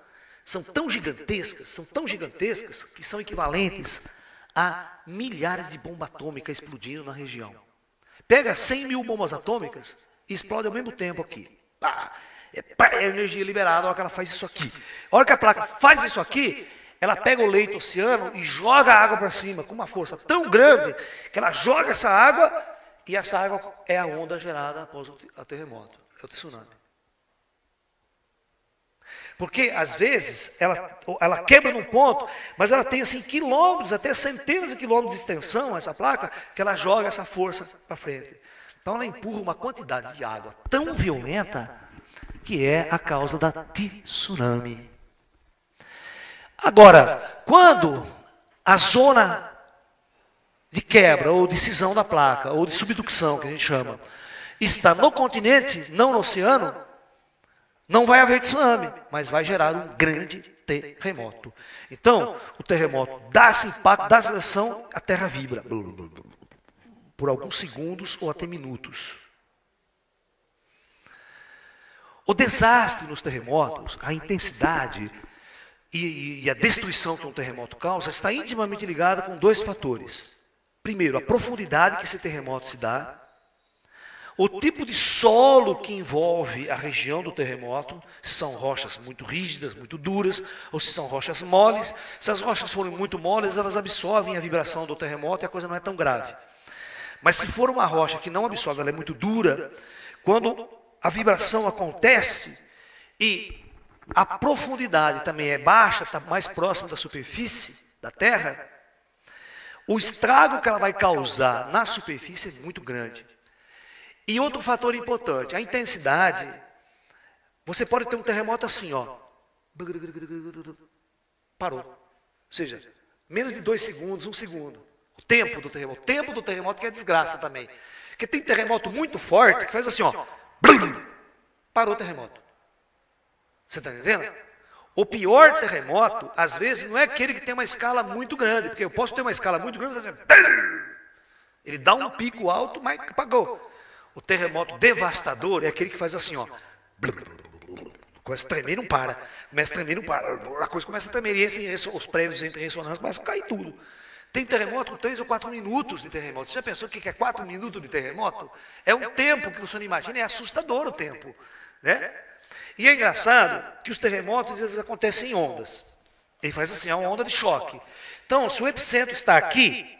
são tão gigantescas, que são equivalentes a milhares de bombas atômicas explodindo na região. Pega 100 mil bombas atômicas e explode ao mesmo tempo aqui. É energia liberada, a hora que ela faz isso aqui. A hora que a placa faz isso aqui, ela pega o leito oceano e joga a água para cima, com uma força tão grande, que ela joga essa água, e essa água é a onda gerada após o terremoto, é o tsunami. Porque, às vezes, ela quebra num ponto, mas ela tem assim quilômetros, até centenas de quilômetros de extensão, essa placa, que ela joga essa força para frente. Então ela empurra uma quantidade de água tão violenta que é a causa da tsunami. Agora, quando a zona de quebra ou de cisão da placa, ou de subducção, que a gente chama, está no continente, não no oceano, não vai haver tsunami, mas vai gerar um grande terremoto. Então, o terremoto dá esse impacto, dá essa pressão, a terra vibra. Por alguns segundos ou até minutos. O desastre nos terremotos, a intensidade e a destruição que um terremoto causa está intimamente ligada com dois fatores. Primeiro, a profundidade que esse terremoto se dá, o tipo de solo que envolve a região do terremoto, se são rochas muito rígidas, muito duras, ou se são rochas moles. Se as rochas forem muito moles, elas absorvem a vibração do terremoto e a coisa não é tão grave. Mas se for uma rocha que não absorve, ela é muito dura, quando a vibração acontece e a profundidade também é baixa, está mais próxima da superfície da Terra, o estrago que ela vai causar na superfície é muito grande. E outro fator importante, a intensidade. Você pode ter um terremoto assim, ó. Parou. Ou seja, menos de 2 segundos, 1 segundo. O tempo do terremoto. O tempo do terremoto que é desgraça também. Porque tem terremoto muito forte que faz assim, ó. Parou o terremoto. Você está entendendo? O pior terremoto, às vezes, não é aquele que tem uma escala muito grande. Porque eu posso ter uma escala muito grande, mas ele dá um pico alto, mas apagou. O terremoto devastador é aquele que faz assim, ó. Começa a tremer e não para. Começa a tremer e não para. A coisa começa a tremer. E os prédios entram em ressonância, começa a cair tudo. Tem terremoto com 3 ou 4 minutos de terremoto. Você já pensou o que é 4 minutos de terremoto? É um tempo que você não imagina, é assustador o tempo. Né? E é engraçado que os terremotos, eles acontecem em ondas. Ele faz assim, é uma onda de choque. Então, se o epicentro está aqui,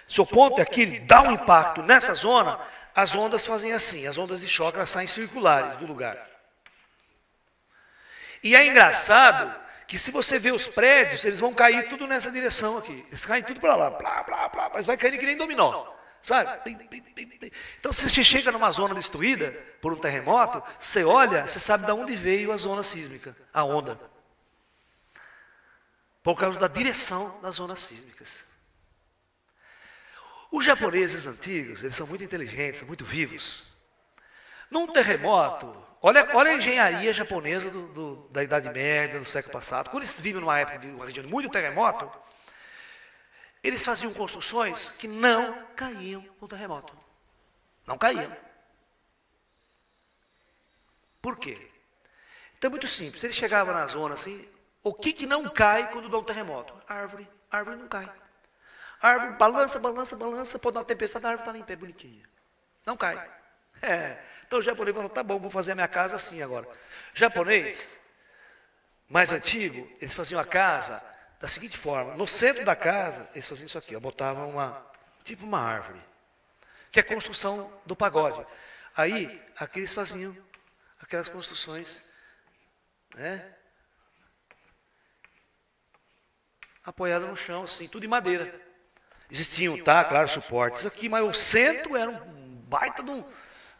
se o ponto é aqui, ele dá um impacto nessa zona, as ondas fazem assim, as ondas de choque, elas saem circulares do lugar. E é engraçado que se você vê os prédios, eles vão cair tudo nessa direção aqui. Eles caem tudo para lá, blá, blá, blá, mas vai cair que nem dominó. sabe? Então, se você chega numa zona destruída por um terremoto, você olha, você sabe de onde veio a zona sísmica, a onda. Por causa da direção das zonas sísmicas. Os japoneses antigos, eles são muito inteligentes, são muito vivos. Num terremoto, olha a engenharia japonesa da Idade Média, do século passado. Quando eles vivem numa época de uma região de muito terremoto, eles faziam construções que não caíam no terremoto. Não caíam. Por quê? Então é muito simples. Ele chegava na zona assim, o que não cai quando dá um terremoto? Árvore. Árvore não cai. Árvore balança, balança, balança, pode dar uma tempestade, a árvore está em pé, bonitinha. Não cai. Então o japonês falou, tá bom, vou fazer a minha casa assim agora. Japonês, mais antigo, eles faziam a casa da seguinte forma, no centro da casa, eles faziam isso aqui, botavam tipo uma árvore, que é a construção do pagode. Aí, aqui eles faziam aquelas construções, né, apoiadas no chão, assim, tudo de madeira. Existiam, claro, suportes aqui, mas o centro era um baita de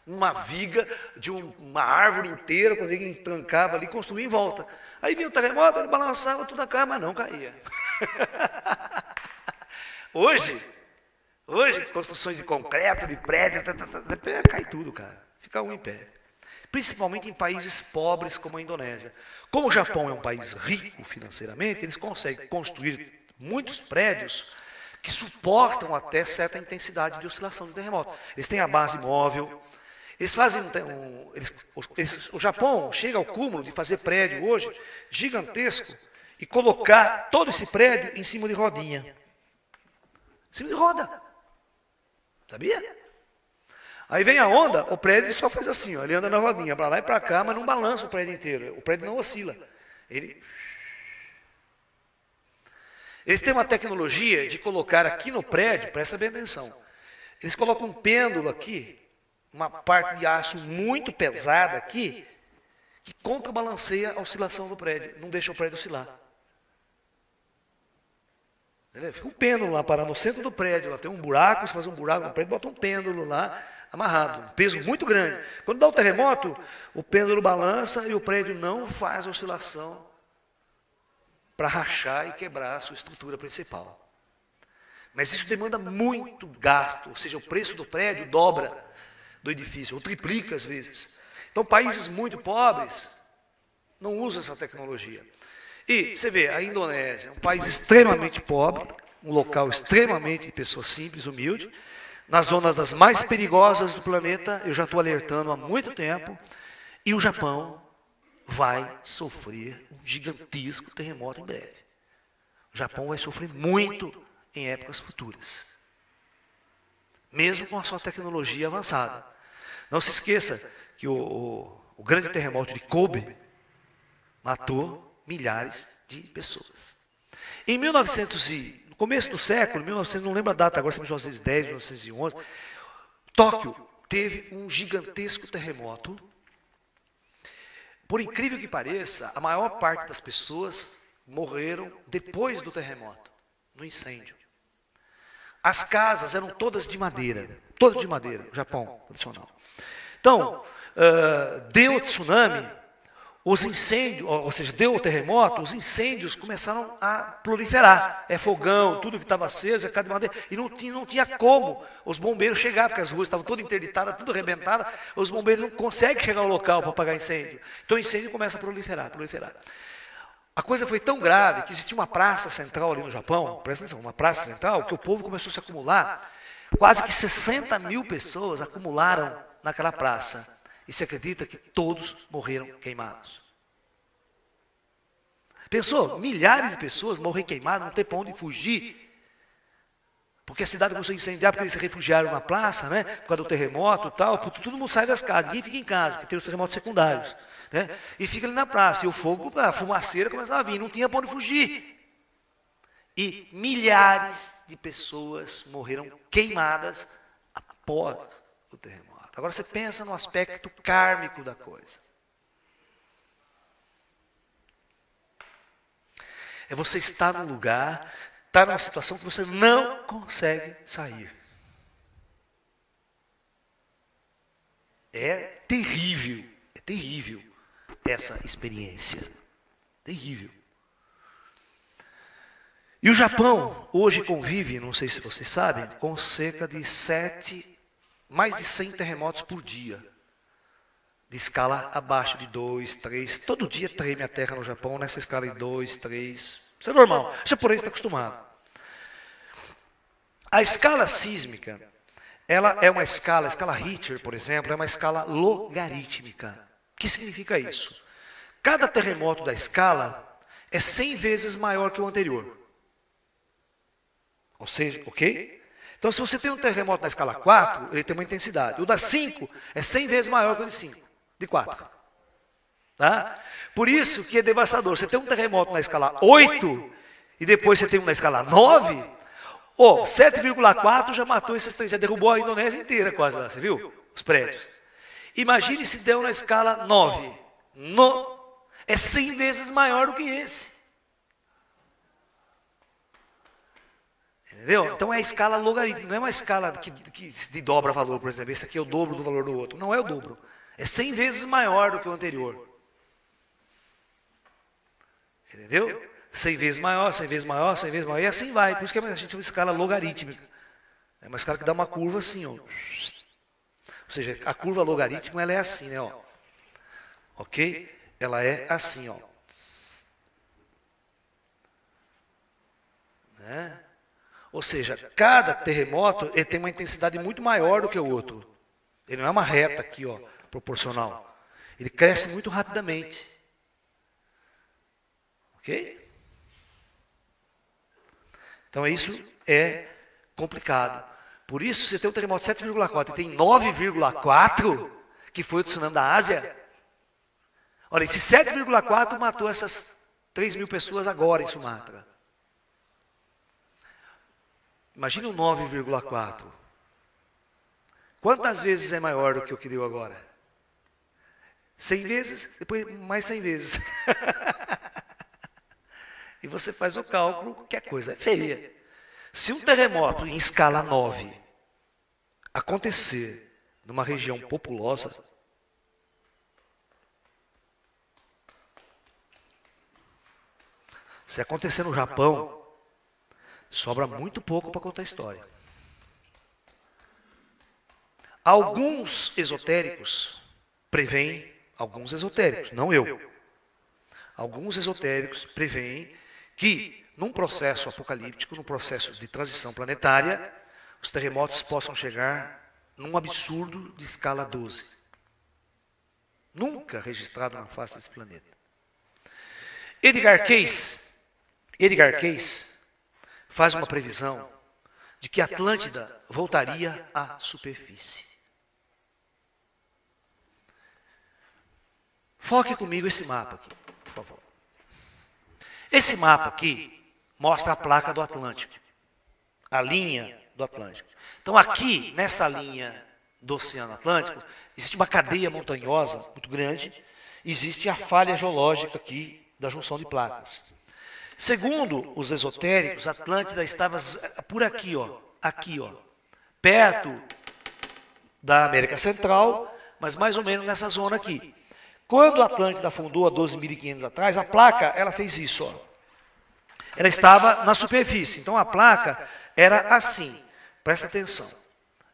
uma viga de uma árvore inteira, quando ele trancava ali, construía em volta. Aí vinha o terremoto, ele balançava tudo a casa, mas não caía. Hoje, construções de concreto, de prédio, cai tudo, cara. Fica um em pé. Principalmente em países pobres como a Indonésia. Como o Japão é um país rico financeiramente, eles conseguem construir muitos prédios que suportam até certa intensidade de oscilação de terremoto. Eles têm a base móvel. Eles fazem o Japão chega ao cúmulo de fazer prédio hoje gigantesco e colocar todo esse prédio em cima de rodinha. Em cima de roda. Sabia? Aí vem a onda, o prédio só faz assim, ó, ele anda na rodinha, para lá e para cá, mas não balança o prédio inteiro. O prédio não oscila. Eles têm uma tecnologia de colocar aqui no prédio, presta bem atenção, eles colocam um pêndulo aqui, uma parte de aço muito pesada aqui, que contrabalanceia a oscilação do prédio, não deixa o prédio oscilar. Entendeu? Fica um pêndulo lá parado no centro do prédio, lá tem um buraco, você faz um buraco no prédio, bota um pêndulo lá, amarrado, um peso muito grande. Quando dá o terremoto, o pêndulo balança e o prédio não faz oscilação para rachar e quebrar a sua estrutura principal. Mas isso demanda muito gasto, ou seja, o preço do prédio dobra do edifício, ou triplica às vezes. Então, países muito pobres não usam essa tecnologia. E você vê, a Indonésia, um país extremamente pobre, um local extremamente de pessoas simples, humildes, nas zonas das mais perigosas do planeta, eu já estou alertando há muito tempo, e o Japão vai sofrer um gigantesco terremoto em breve. O Japão vai sofrer muito em épocas futuras. Mesmo com a sua tecnologia avançada. Não se esqueça que o grande terremoto de Kobe matou milhares de pessoas. Em 1900 no começo do século, 1900, não lembro a data agora, se é 1910, 1911, Tóquio teve um gigantesco terremoto. Por incrível que pareça, a maior parte das pessoas morreram depois do terremoto, no incêndio. As casas eram todas de madeira, o Japão tradicional. Então, deu o tsunami, os incêndios, ou seja, deu o terremoto, os incêndios começaram a proliferar. Fogão, tudo que estava aceso, cada madeira. E não tinha como os bombeiros chegar, porque as ruas estavam todas interditadas, tudo arrebentadas. Os bombeiros não conseguem chegar ao local para apagar incêndio. Então o incêndio começa a proliferar. A coisa foi tão grave que existia uma praça central ali no Japão, presta atenção, uma praça central, que o povo começou a se acumular. Quase que 60 mil pessoas acumularam naquela praça. E se acredita que todos morreram queimados. Pensou? Milhares de pessoas morreram queimadas, não tem para onde fugir. Porque a cidade começou a incendiar, porque eles se refugiaram na praça, né? Por causa do terremoto e tal. Todo mundo sai das casas, ninguém fica em casa, porque tem os terremotos secundários. Né? E fica ali na praça. E o fogo, a fumaceira começava a vir, não tinha para onde fugir. E milhares de pessoas morreram queimadas após o terremoto. Agora você pensa no aspecto kármico da coisa. É você estar num lugar, estar numa situação que você não consegue sair. É terrível essa experiência. Terrível. E o Japão hoje convive, não sei se vocês sabem, com cerca de mais de 100 terremotos por dia. De escala abaixo de 2, 3. Todo dia treme a terra no Japão nessa escala de 2, 3. Isso é normal. O japonês está acostumado. A escala sísmica, ela é uma escala, a escala Richter, por exemplo, é uma escala logarítmica. O que significa isso? Cada terremoto da escala é 100 vezes maior que o anterior. Ou seja, ok? Então, se você tem um terremoto na escala 4, ele tem uma intensidade. O da 5 é 100 vezes maior que o de 5, de 4. Tá? Por isso que é devastador. Você tem um terremoto na escala 8 e depois você tem um na escala 9. 7,4 já matou esses três, já derrubou a Indonésia inteira quase lá, você viu? Os prédios. Imagine se der um na escala 9. É 100 vezes maior do que esse. Entendeu? Então é a escala logarítmica, não é uma escala que dobra valor, por exemplo. Esse aqui é o dobro do valor do outro. Não é o dobro. É 100 vezes maior do que o anterior. Entendeu? 100 vezes maior, 100 vezes maior, 100 vezes maior. E assim vai. Por isso que a gente tem uma escala logarítmica. É uma escala que dá uma curva assim, ó. Ou seja, a curva logarítmica ela é assim, né? Ó. Ok? Ela é assim, ó. Né? Ou seja, cada terremoto ele tem uma intensidade muito maior do que o outro. Ele não é uma reta aqui, ó, proporcional. Ele cresce muito rapidamente. Ok? Então isso é complicado. Por isso, você tem um terremoto 7,4 e tem 9,4, que foi o tsunami da Ásia. Olha, esse 7,4 matou essas 3 mil pessoas agora em Sumatra. Imagine o 9,4. Quantas vezes é maior do que o que deu agora? 100 vezes, depois mais 100 vezes. E você faz o cálculo que a coisa é feia. Se um terremoto em escala 9 acontecer numa região populosa, se acontecer no Japão, sobra muito pouco para contar a história. Alguns esotéricos preveem, alguns esotéricos, não eu. Alguns esotéricos preveem que, num processo apocalíptico, num processo de transição planetária, os terremotos possam chegar num absurdo de escala 12. Nunca registrado na face desse planeta. Edgar Cayce faz uma previsão de que Atlântida voltaria à superfície. Foque comigo esse mapa aqui, por favor. Esse mapa aqui mostra a placa do Atlântico, a linha do Atlântico. Então aqui, nessa linha do Oceano Atlântico, existe uma cadeia montanhosa muito grande, existe a falha geológica aqui da junção de placas. Segundo os esotéricos, a Atlântida estava por aqui, ó, perto da América Central, mas mais ou menos nessa zona aqui. Quando a Atlântida afundou há 12.500 anos atrás, a placa, ela fez isso, ó. Ela estava na superfície. Então a placa era assim. Presta atenção.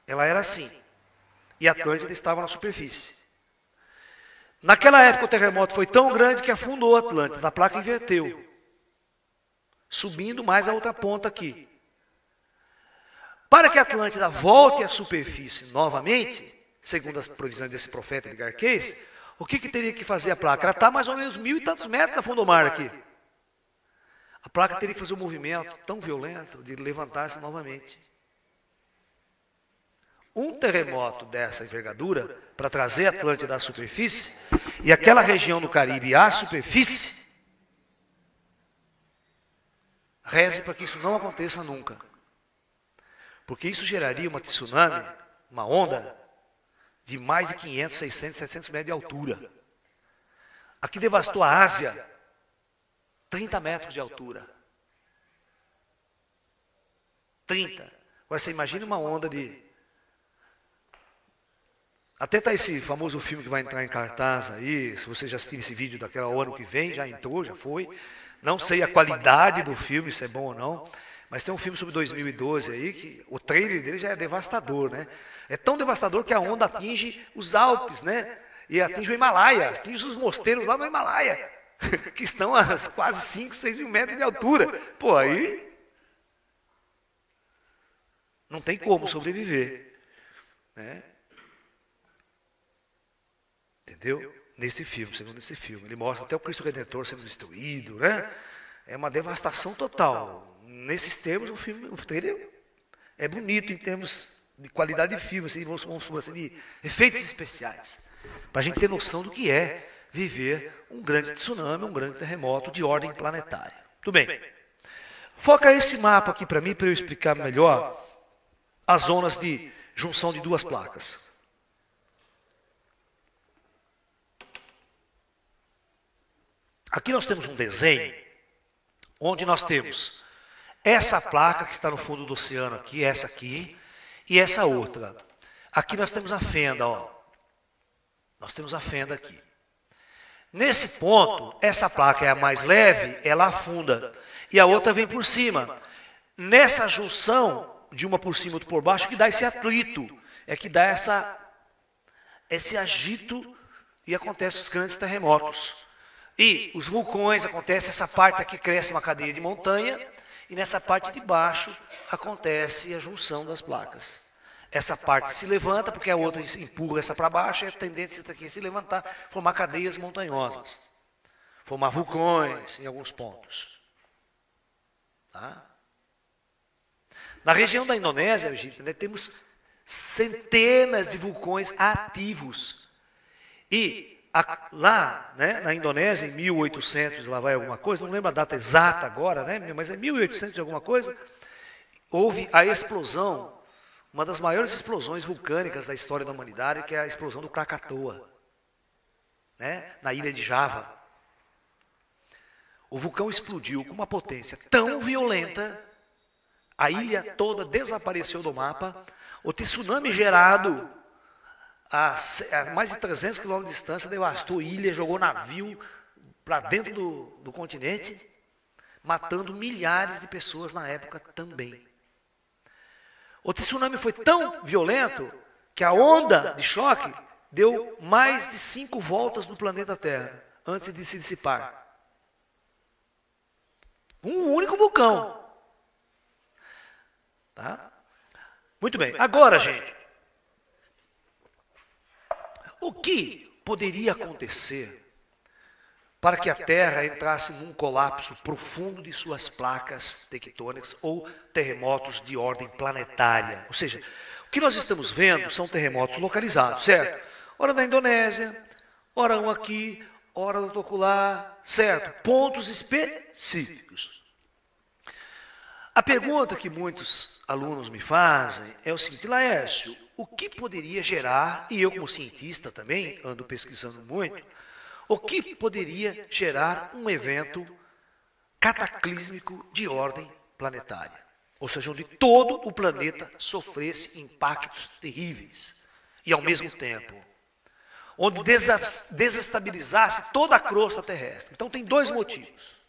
Ela era assim. E a Atlântida estava na superfície. Naquela época o terremoto foi tão grande que afundou a Atlântida. A placa inverteu. Subindo mais a outra ponta aqui. Para que a Atlântida volte à superfície novamente, segundo as previsões desse profeta Edgar Cayce, o que teria que fazer a placa? Ela está mais ou menos 1.000 e tantos metros da fundo do mar aqui. A placa teria que fazer um movimento tão violento de levantar-se novamente. Um terremoto dessa envergadura, para trazer a Atlântida à superfície, e aquela região do Caribe à superfície, reze para que isso não aconteça nunca. Porque isso geraria uma tsunami, uma onda, de mais de 500, 600, 700 metros de altura. Aqui devastou a Ásia, 30 metros de altura. 30. Agora você imagina uma onda de Até está esse famoso filme que vai entrar em cartaz aí, se você já assistiu esse vídeo daquela ano que vem, já entrou, já foi. Não sei a qualidade do filme, se é bom ou não, mas tem um filme sobre 2012 aí, que o trailer dele já é devastador, né? É tão devastador que a onda atinge os Alpes, né? E atinge o Himalaia, atinge os mosteiros lá no Himalaia, que estão a quase 5, 6 mil metros de altura. Pô, aí não tem como sobreviver, né? Entendeu? Nesse filme, segundo esse filme. Ele mostra até o Cristo Redentor sendo destruído, né? É uma devastação total. Nesses termos, o filme, o trailer é bonito em termos de qualidade de filme, assim, vamos supor assim, de efeitos especiais. Para a gente ter noção do que é viver um grande tsunami, um grande terremoto de ordem planetária. Tudo bem. Foca esse mapa aqui para mim, para eu explicar melhor as zonas de junção de duas placas. Aqui nós temos um desenho, onde nós temos essa placa que está no fundo do oceano aqui, essa aqui, e essa outra. Aqui nós temos a fenda, ó. Nós temos a fenda aqui. Nesse ponto, essa placa é a mais leve, ela afunda, e a outra vem por cima. Nessa junção, de uma por cima e outra por baixo, que dá esse atrito, é que dá esse agito e acontecem os grandes terremotos. E os vulcões, acontece essa parte aqui, cresce uma cadeia de montanha, e nessa parte de baixo acontece a junção das placas. Essa parte se levanta, porque a outra empurra essa para baixo, e a tendência aqui é se levantar, formar cadeias montanhosas, formar vulcões em alguns pontos. Tá? Na região da Indonésia, gente, né, temos centenas de vulcões ativos. E lá, né, na Indonésia, em 1800, lá vai alguma coisa, não lembro a data exata agora, né, mas é 1800 de alguma coisa, houve a explosão, uma das maiores explosões vulcânicas da história da humanidade, que é a explosão do Krakatoa, né, na ilha de Java. O vulcão explodiu com uma potência tão violenta, a ilha toda desapareceu do mapa, o tsunami gerado a mais de 300 quilômetros de distância, devastou ilha, jogou navio para dentro do continente, matando milhares de pessoas na época também. O tsunami foi tão violento que a onda de choque deu mais de 5 voltas no planeta Terra, antes de se dissipar. Um único vulcão. Tá? Muito bem, agora, gente, o que poderia acontecer para que a Terra entrasse num colapso profundo de suas placas tectônicas ou terremotos de ordem planetária? Ou seja, o que nós estamos vendo são terremotos localizados, certo? Ora na Indonésia, ora um aqui, ora no outro lá, certo? Pontos específicos. A pergunta que muitos alunos me fazem é o seguinte: Laércio, o que poderia gerar, e eu como cientista também ando pesquisando muito, o que poderia gerar um evento cataclísmico de ordem planetária? Ou seja, onde todo o planeta sofresse impactos terríveis e ao mesmo tempo, onde desestabilizasse toda a crosta terrestre. Então tem dois motivos.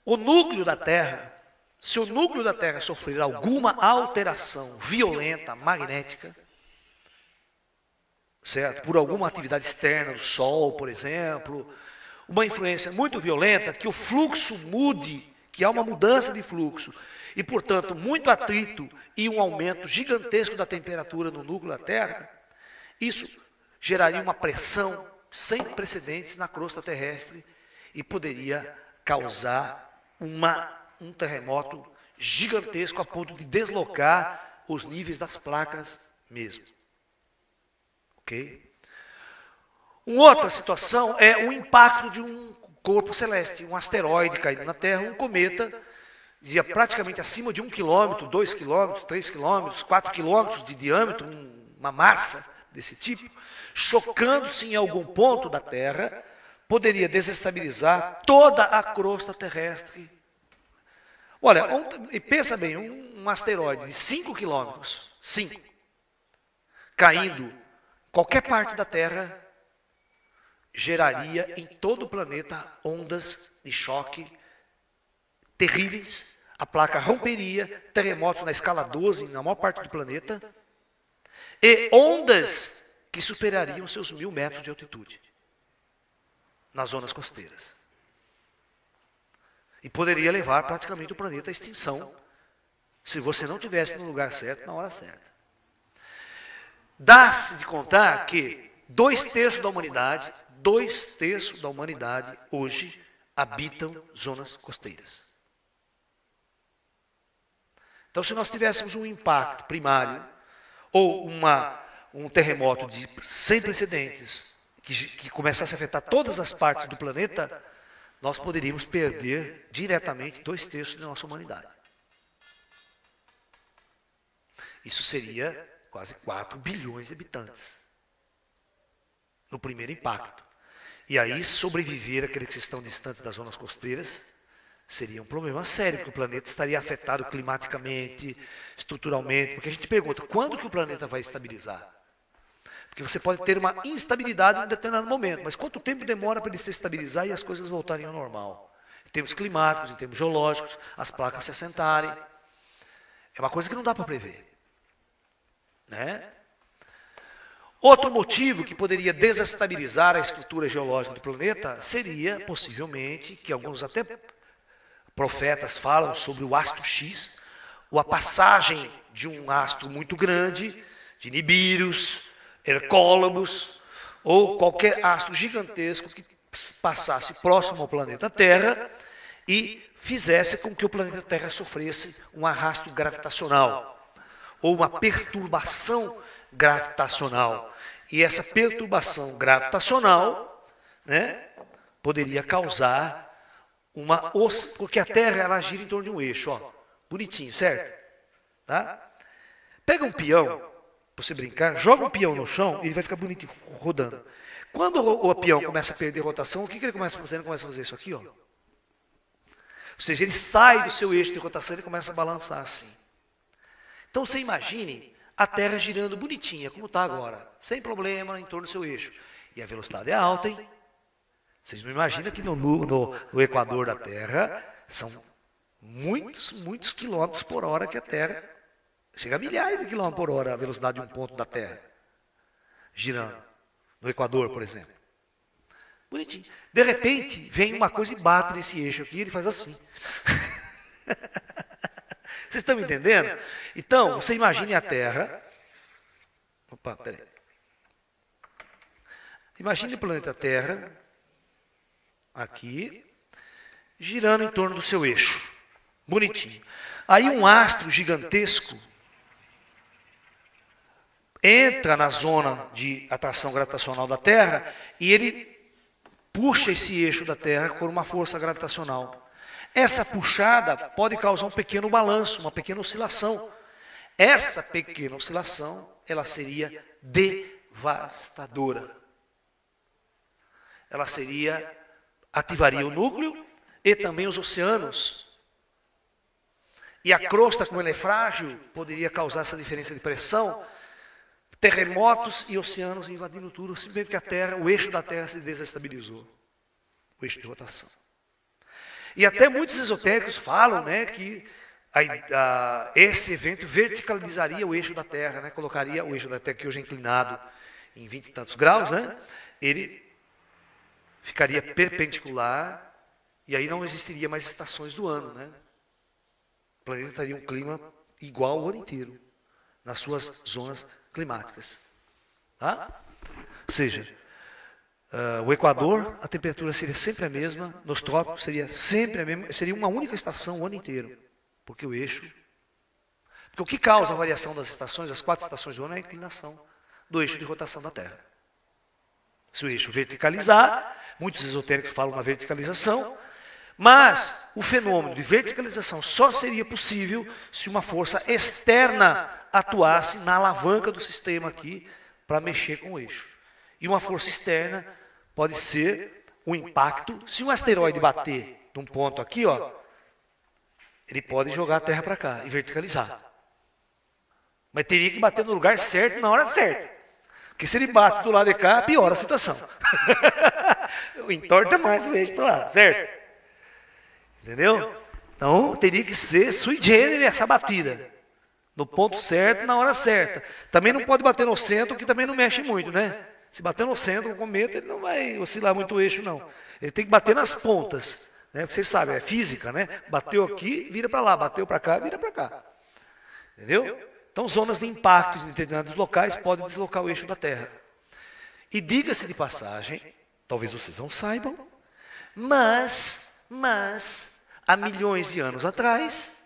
O núcleo da Terra, se o núcleo da Terra sofrer alguma alteração violenta, magnética, certo? Por alguma atividade externa do Sol, por exemplo, uma influência muito violenta, que o fluxo mude, que há uma mudança de fluxo, e, portanto, muito atrito e um aumento gigantesco da temperatura no núcleo da Terra, isso geraria uma pressão sem precedentes na crosta terrestre e poderia causar um terremoto gigantesco a ponto de deslocar os níveis das placas mesmo. Ok? Uma outra situação é o impacto de um corpo celeste, um asteroide caindo na Terra, um cometa, de praticamente acima de 1 quilômetro, 2 quilômetros, 3 quilômetros, 4 quilômetros de diâmetro, uma massa desse tipo, chocando-se em algum ponto da Terra, poderia desestabilizar toda a crosta terrestre. Olha, pensa bem, um asteroide de 5 quilômetros, 5, caindo em qualquer parte da Terra, geraria em todo o planeta ondas de choque terríveis. A placa romperia, terremotos na escala 12 na maior parte do planeta, e ondas que superariam seus 1000 metros de altitude nas zonas costeiras. E poderia levar praticamente o planeta à extinção, se você não tivesse no lugar certo, na hora certa. Dá-se de contar que 2/3 da humanidade hoje habitam zonas costeiras. Então, se nós tivéssemos um impacto primário, ou um terremoto de sem precedentes, que começasse a afetar todas as partes do planeta, nós poderíamos perder diretamente 2/3 da nossa humanidade. Isso seria quase 4 bilhões de habitantes no primeiro impacto. E aí sobreviver aqueles que estão distantes das zonas costeiras seria um problema sério, porque o planeta estaria afetado climaticamente, estruturalmente. Porque a gente pergunta, quando que o planeta vai estabilizar? Porque você pode ter uma instabilidade em um determinado momento, mas quanto tempo demora para ele se estabilizar e as coisas voltarem ao normal? Em termos climáticos, em termos geológicos, as placas se assentarem. É uma coisa que não dá para prever. Né? Outro motivo que poderia desestabilizar a estrutura geológica do planeta seria, possivelmente, que alguns até profetas falam sobre o astro X, ou a passagem de um astro muito grande, de Nibiros, Hercólabus, ou qualquer astro gigantesco que passasse próximo ao planeta Terra e fizesse com que o planeta Terra sofresse um arrasto gravitacional, ou uma perturbação gravitacional. E essa perturbação gravitacional, né, poderia causar porque a Terra ela gira em torno de um eixo, ó, bonitinho, certo? Tá? Pega um peão, para você brincar, joga um peão no chão, ele vai ficar bonitinho, rodando. Quando o peão começa a perder rotação, o que ele começa a fazer? Ele começa a fazer isso aqui, ó. Ou seja, ele sai do seu eixo de rotação e ele começa a balançar assim. Então você imagine a Terra girando bonitinha, como está agora, sem problema, em torno do seu eixo. E a velocidade é alta, hein? Vocês não imaginam que no Equador da Terra são muitos quilômetros por hora que a Terra chega a milhares de quilômetros por hora a velocidade de um ponto da Terra, girando. No Equador, por exemplo. Bonitinho. De repente, vem uma coisa e bate nesse eixo aqui, ele faz assim. Vocês estão me entendendo? Então, você imagine a Terra. Opa, peraí. Imagine o planeta Terra, aqui, girando em torno do seu eixo. Bonitinho. Aí um astro gigantesco entra na zona de atração gravitacional da Terra e ele puxa esse eixo da Terra por uma força gravitacional. Essa puxada pode causar um pequeno balanço, uma pequena oscilação. Essa pequena oscilação, ela seria devastadora. Ela ativaria o núcleo e também os oceanos. E a crosta, como ela é frágil, poderia causar essa diferença de pressão, terremotos e oceanos invadindo tudo, simplesmente porque a Terra, o eixo da Terra se desestabilizou. O eixo de rotação. E até muitos esotéricos falam, né, que esse evento verticalizaria o eixo da Terra, né, colocaria o eixo da Terra, que hoje é inclinado em 20 e tantos graus, né, ele ficaria perpendicular e aí não existiria mais estações do ano. Né? O planeta teria um clima igual o ano inteiro, nas suas zonas climáticas. Tá? Ou seja, o Equador, a temperatura seria sempre a mesma, nos trópicos seria sempre a mesma, seria uma única estação o ano inteiro, porque o eixo... Porque o que causa a variação das estações, as 4 estações do ano, é a inclinação do eixo de rotação da Terra. Se o eixo verticalizar, muitos esotéricos falam na verticalização, mas o fenômeno de verticalização só seria possível se uma força externa atuasse na alavanca do sistema aqui para mexer com o eixo. E uma força externa pode ser o impacto. Se um asteroide bater num ponto aqui, ó, ele pode jogar a Terra para cá e verticalizar. Mas teria que bater no lugar certo, na hora certa. Porque se ele bate do lado de cá, piora a situação. Entorta mais o eixo para lá, certo? Entendeu? Então, teria que ser sui generis essa batida. No ponto certo, na hora certa. Também não pode bater no centro, que também não mexe muito, né? Se bater no centro, o cometa, ele não vai oscilar muito o eixo, não. Ele tem que bater nas pontas. Né? Porque vocês sabem, é física, né? Bateu aqui, vira para lá. Bateu para cá, vira para cá. Entendeu? Então, zonas de impactos em determinados locais podem deslocar o eixo da Terra. E diga-se de passagem, talvez vocês não saibam, mas, há milhões de anos atrás,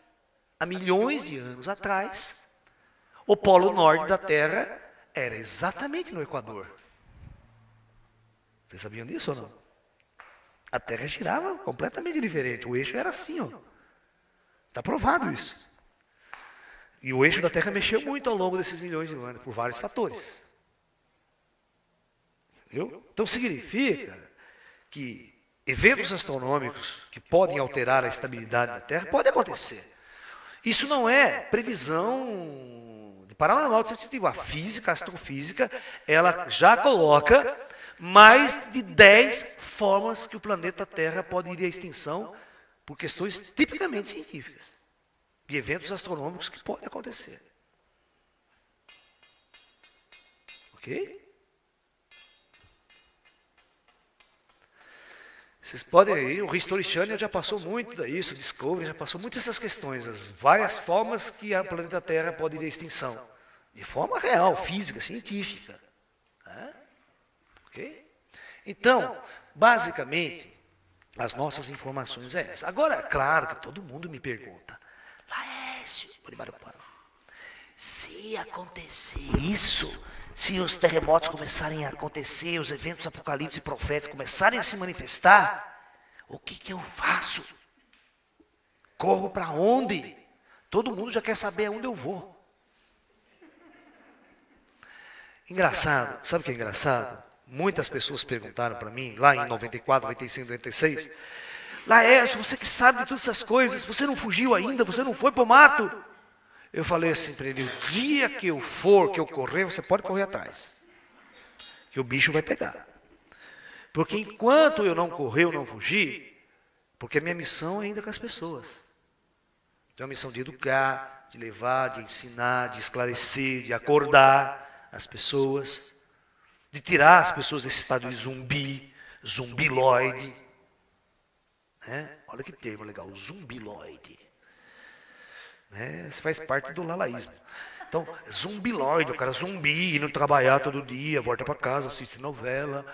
o polo norte da Terra era exatamente no Equador. Vocês sabiam disso ou não? A Terra girava completamente diferente. O eixo era assim, ó. Está provado isso. E o eixo da Terra mexeu muito ao longo desses milhões de anos, por vários fatores. Entendeu? Então significa que eventos astronômicos que podem alterar a estabilidade da Terra podem acontecer. Isso não é previsão de paranormal sensitivo. A física, a astrofísica, ela já coloca mais de 10 formas que o planeta Terra pode ir à extinção por questões tipicamente científicas. De eventos astronômicos que podem acontecer. Ok? Vocês podem aí, o History Channel já passou muito disso, o Discovery já passou muito essas questões, as várias formas que o planeta Terra pode ir à extinção. De forma real, física, científica. Tá? Ok? Então, basicamente, as nossas informações é essa. Agora, claro que todo mundo me pergunta, Laércio, se acontecer isso, se os terremotos começarem a acontecer, os eventos apocalípticos e proféticos começarem a se manifestar, o que eu faço? Corro para onde? Todo mundo já quer saber aonde eu vou. Engraçado, sabe o que é engraçado? Muitas pessoas perguntaram para mim, lá em 94, 95, 96, Laércio, você que sabe de todas essas coisas, você não fugiu ainda, você não foi para o mato? Eu falei assim para ele, o dia que eu for, que eu correr, você pode correr atrás. Que o bicho vai pegar. Porque enquanto eu não correr, eu não fugir, porque a minha missão é ainda com as pessoas. Então a missão de educar, de levar, de ensinar, de esclarecer, de acordar as pessoas, de tirar as pessoas desse estado de zumbiloide. Né? Olha que termo legal, zumbiloide. Né? Isso faz parte do lalaísmo. Então, zumbiloide, o cara zumbi, indo trabalhar todo dia, volta para casa, assiste novela,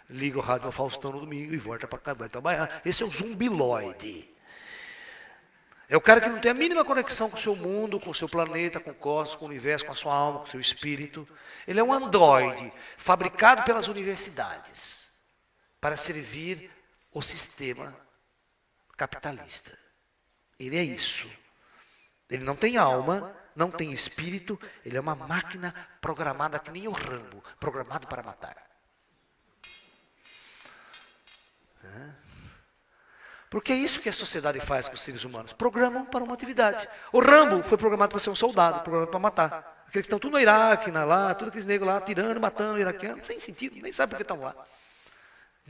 liga o rádio no Faustão no domingo e volta para casa, vai trabalhar. Esse é o zumbiloide. É o cara que não tem a mínima conexão com o seu mundo, com o seu planeta, com o cosmos, com o universo, com a sua alma, com o seu espírito. Ele é um androide, fabricado pelas universidades, para servir o sistema capitalista. Ele é isso. Ele não tem alma, não tem espírito, ele é uma máquina programada que nem o Rambo, programado para matar. Porque é isso que a sociedade faz com os seres humanos, programam para uma atividade. O Rambo foi programado para ser um soldado, programado para matar. Aqueles que estão tudo no Iraque, lá, todos aqueles negros lá, tirando, matando, iraquianos, sem sentido, nem sabe por que estão lá.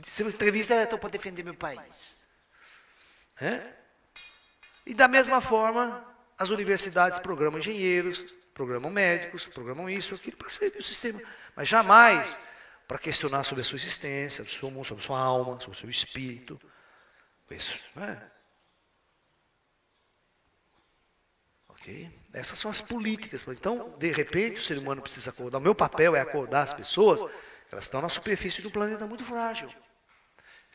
Se uma entrevista, estou para defender meu país. E da mesma forma, as universidades programam engenheiros, programam médicos, programam isso, aquilo, para servir o sistema. Mas jamais para questionar sobre a sua existência, sobre o seu mundo, sobre a sua alma, sobre o seu espírito. Isso, Ok? Essas são as políticas. Então, de repente, o ser humano precisa acordar. O meu papel é acordar as pessoas, elas estão na superfície de um planeta muito frágil.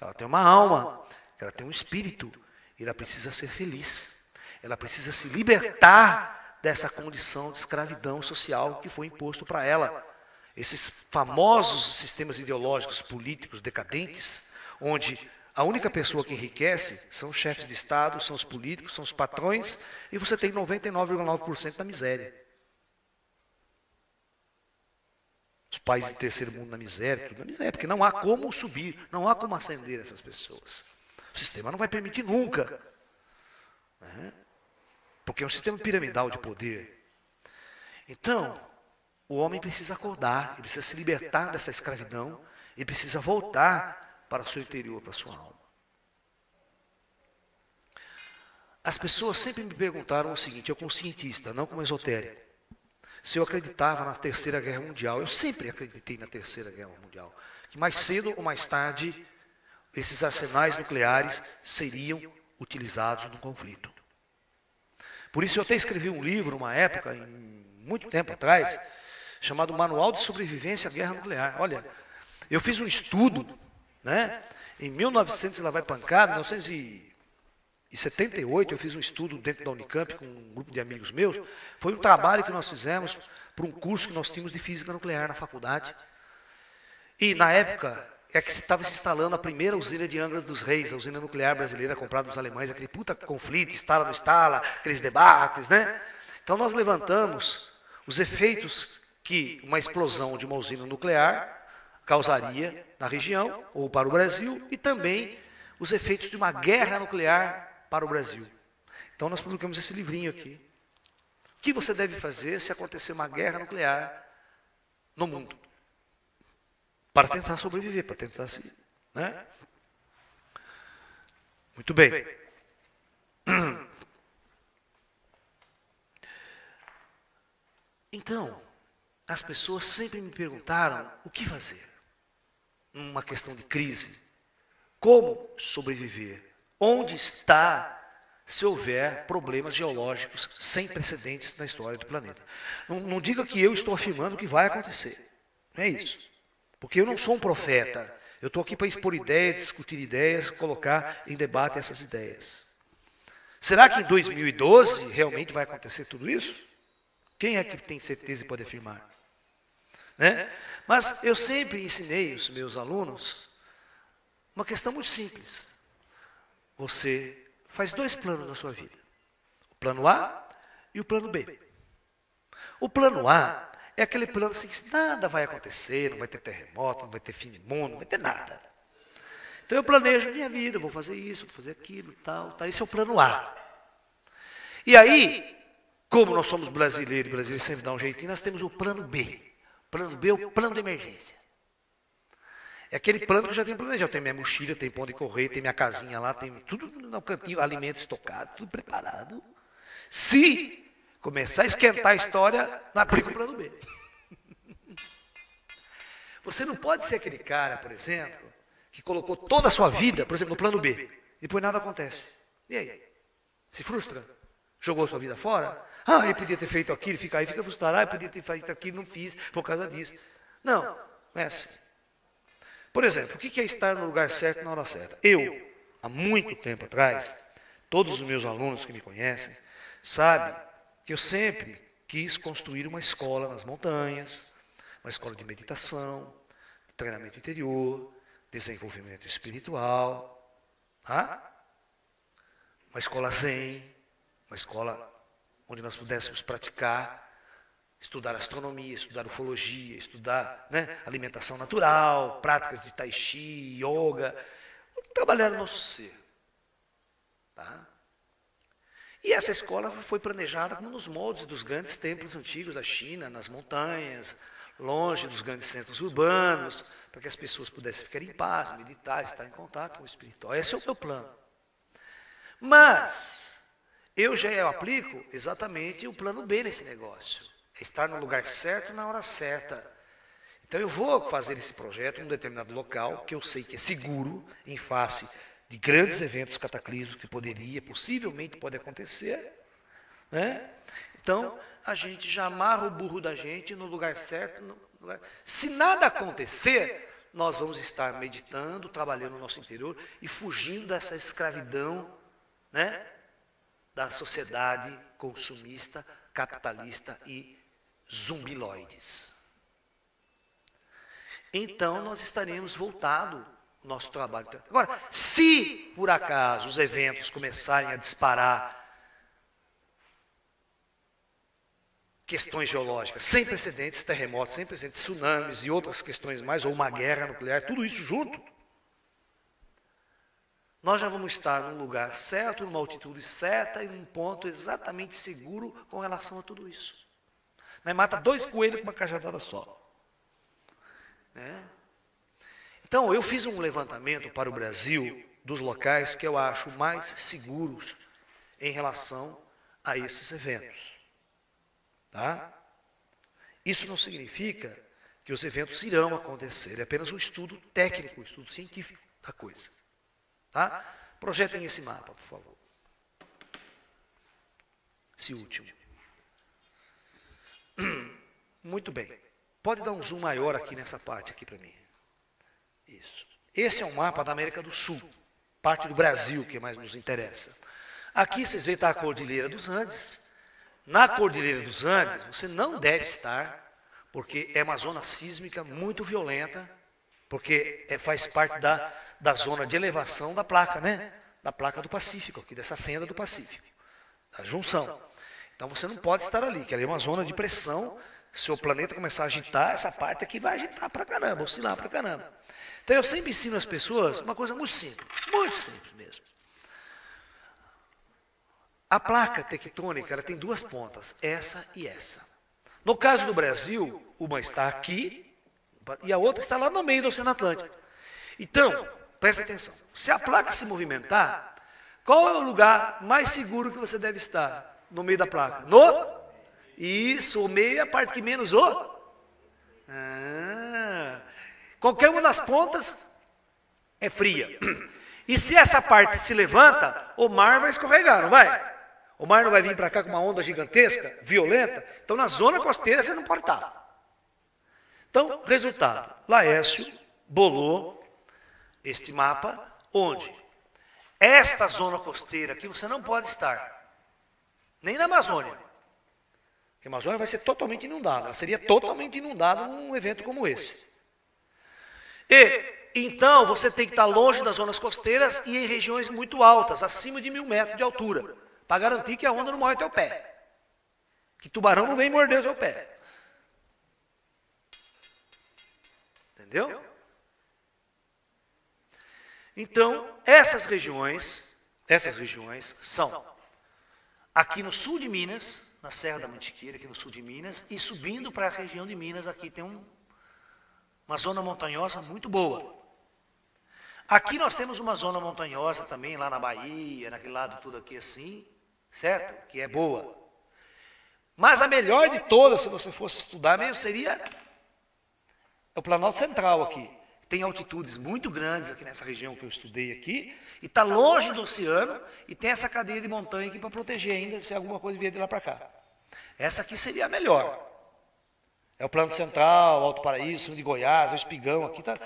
Ela tem uma alma, ela tem um espírito, e ela precisa ser feliz. Ela precisa se libertar dessa condição de escravidão social que foi imposto para ela. Esses famosos sistemas ideológicos políticos decadentes, onde a única pessoa que enriquece são os chefes de Estado, são os políticos, são os patrões, e você tem 99,9% da miséria. Os países de terceiro mundo na miséria, tudo na miséria, porque não há como subir, não há como ascender essas pessoas. O sistema não vai permitir nunca. Porque é um sistema piramidal de poder. Então, o homem precisa acordar, ele precisa se libertar dessa escravidão, ele precisa voltar para o seu interior, para a sua alma. As pessoas sempre me perguntaram o seguinte, eu como cientista, não como esotérico, se eu acreditava na Terceira Guerra Mundial. Eu sempre acreditei na Terceira Guerra Mundial, que mais cedo ou mais tarde, esses arsenais nucleares seriam utilizados no conflito. Por isso eu até escrevi um livro, uma época, muito tempo atrás, chamado Manual de Sobrevivência à Guerra Nuclear. Olha, eu fiz um estudo, né, em 1900 e lá vai pancada, 1978, eu fiz um estudo dentro da Unicamp com um grupo de amigos meus. Foi um trabalho que nós fizemos para um curso que nós tínhamos de física nuclear na faculdade. E na época é que se estava se instalando a primeira usina de Angra dos Reis, a usina nuclear brasileira comprada dos alemães, aquele puta conflito, instala, não instala, aqueles debates, né? Então nós levantamos os efeitos que uma explosão de uma usina nuclear causaria na região ou para o Brasil e também os efeitos de uma guerra nuclear para o Brasil. Então nós publicamos esse livrinho aqui. O que você deve fazer se acontecer uma guerra nuclear no mundo? Para tentar sobreviver, para tentar se... né? Muito bem. Então, as pessoas sempre me perguntaram o que fazer numa questão de crise. Como sobreviver? Onde está se houver problemas geológicos sem precedentes na história do planeta? Não diga que eu estou afirmando que vai acontecer. Não é isso. Porque eu não sou um profeta. Eu estou aqui para expor ideias, discutir ideias, colocar em debate essas ideias. Será que em 2012 realmente vai acontecer tudo isso? Quem é que tem certeza e pode afirmar? Né? Mas eu sempre ensinei os meus alunos uma questão muito simples. Você faz dois planos na sua vida. O plano A e o plano B. O plano A é aquele plano assim que nada vai acontecer, não vai ter terremoto, não vai ter fim de mundo, não vai ter nada. Então eu planejo minha vida, vou fazer isso, vou fazer aquilo, tal. Esse é o plano A. E aí, como nós somos brasileiros, brasileiros sempre dá um jeitinho, nós temos o plano B. O plano B é o plano de emergência. É aquele plano que eu já tenho planejado. Eu tenho minha mochila, tem pão de correio, tem minha casinha lá, tem tudo no cantinho, alimento estocado, tudo preparado. Se começar a esquentar a história, não aplica o plano B. Você não pode ser aquele cara, por exemplo, que colocou toda a sua vida, por exemplo, no plano B, e depois nada acontece. E aí? Se frustra? Jogou a sua vida fora? Ah, eu podia ter feito aquilo, fica frustrado. Ah, eu podia ter feito aquilo, não fiz por causa disso. Não, não é assim. Por exemplo, o que é estar no lugar certo na hora certa? Eu, há muito tempo atrás, todos os meus alunos que me conhecem, sabem que eu sempre quis construir uma escola nas montanhas, uma escola de meditação, de treinamento interior, desenvolvimento espiritual, tá? Uma escola zen, uma escola onde nós pudéssemos praticar, estudar astronomia, estudar ufologia, estudar, né, alimentação natural, práticas de tai chi, yoga, trabalhar no nosso ser. Tá? E essa escola foi planejada como nos moldes dos grandes templos antigos da China, nas montanhas, longe dos grandes centros urbanos, para que as pessoas pudessem ficar em paz, meditar, estar em contato com o espiritual. Esse é o meu plano. Mas eu já aplico exatamente o plano B nesse negócio. É estar no lugar certo na hora certa. Então eu vou fazer esse projeto em um determinado local, que eu sei que é seguro, em face de grandes eventos cataclismos que possivelmente pode acontecer. Né? Então, a gente já amarra o burro da gente no lugar certo. Se nada acontecer, nós vamos estar meditando, trabalhando no nosso interior e fugindo dessa escravidão, né, da sociedade consumista, capitalista e zumbiloides. Então, nós estaremos voltados ao nosso trabalho. Agora, se por acaso os eventos começarem a disparar questões geológicas sem precedentes, terremotos sem precedentes, tsunamis e outras questões mais, ou uma guerra nuclear, tudo isso junto, nós já vamos estar num lugar certo, numa altitude certa e num ponto exatamente seguro com relação a tudo isso. Mas mata 2 coelhos com uma cajadada só. Né? Então, eu fiz um levantamento para o Brasil dos locais que eu acho mais seguros em relação a esses eventos. Tá? Isso não significa que os eventos irão acontecer, é apenas um estudo técnico, um estudo científico da coisa. Tá? Projetem esse mapa, por favor. Esse último. Muito bem. Pode dar um zoom maior aqui nessa parte aqui para mim. Isso. Esse é um mapa da América do Sul, parte do Brasil que mais nos interessa. Aqui vocês veem a Cordilheira dos Andes. Na Cordilheira dos Andes, você não deve estar, porque é uma zona sísmica muito violenta, porque faz parte da zona de elevação da placa, né? Da placa do Pacífico, aqui dessa fenda do Pacífico, da junção. Então você não pode estar ali, que ali é uma zona de pressão. Se o planeta começar a agitar, essa parte aqui vai agitar pra caramba, oscilar pra caramba. Então eu sempre ensino às pessoas uma coisa muito simples mesmo. A placa tectônica ela tem 2 pontas, essa e essa. No caso do Brasil, uma está aqui e a outra está lá no meio do Oceano Atlântico. Então, presta atenção, se a placa se movimentar, qual é o lugar mais seguro que você deve estar no meio da placa? Isso, o meio é a parte que menos qualquer uma das pontas é fria. E se essa parte se levanta, o mar vai escorregar, não vai? O mar não vai vir para cá com uma onda gigantesca, violenta. Então, na zona costeira, você não pode estar. Então, resultado. Laércio bolou este mapa, onde esta zona costeira aqui você não pode estar. Nem na Amazônia. Porque a Amazônia vai ser totalmente inundada. Ela seria totalmente inundada num evento como esse. Então, você tem que estar longe das zonas costeiras e em regiões muito altas, acima de 1.000 metros de altura, para garantir que a onda não morre teu pé. Que tubarão não vem morder o seu pé. Entendeu? Então, essas regiões são aqui no sul de Minas, na Serra da Mantiqueira, aqui no sul de Minas, e subindo para a região de Minas, aqui tem uma zona montanhosa muito boa. Aqui nós temos uma zona montanhosa também, lá na Bahia, naquele lado tudo aqui assim, certo? Que é boa. Mas a melhor de todas, se você fosse estudar mesmo, seria o Planalto Central aqui. Tem altitudes muito grandes aqui nessa região que eu estudei aqui, e está longe do oceano, e tem essa cadeia de montanha aqui para proteger ainda, se alguma coisa vier de lá para cá. Essa aqui seria a melhor. É o Planalto Central, Alto Paraíso, Sul de Goiás, o Espigão, aqui tá?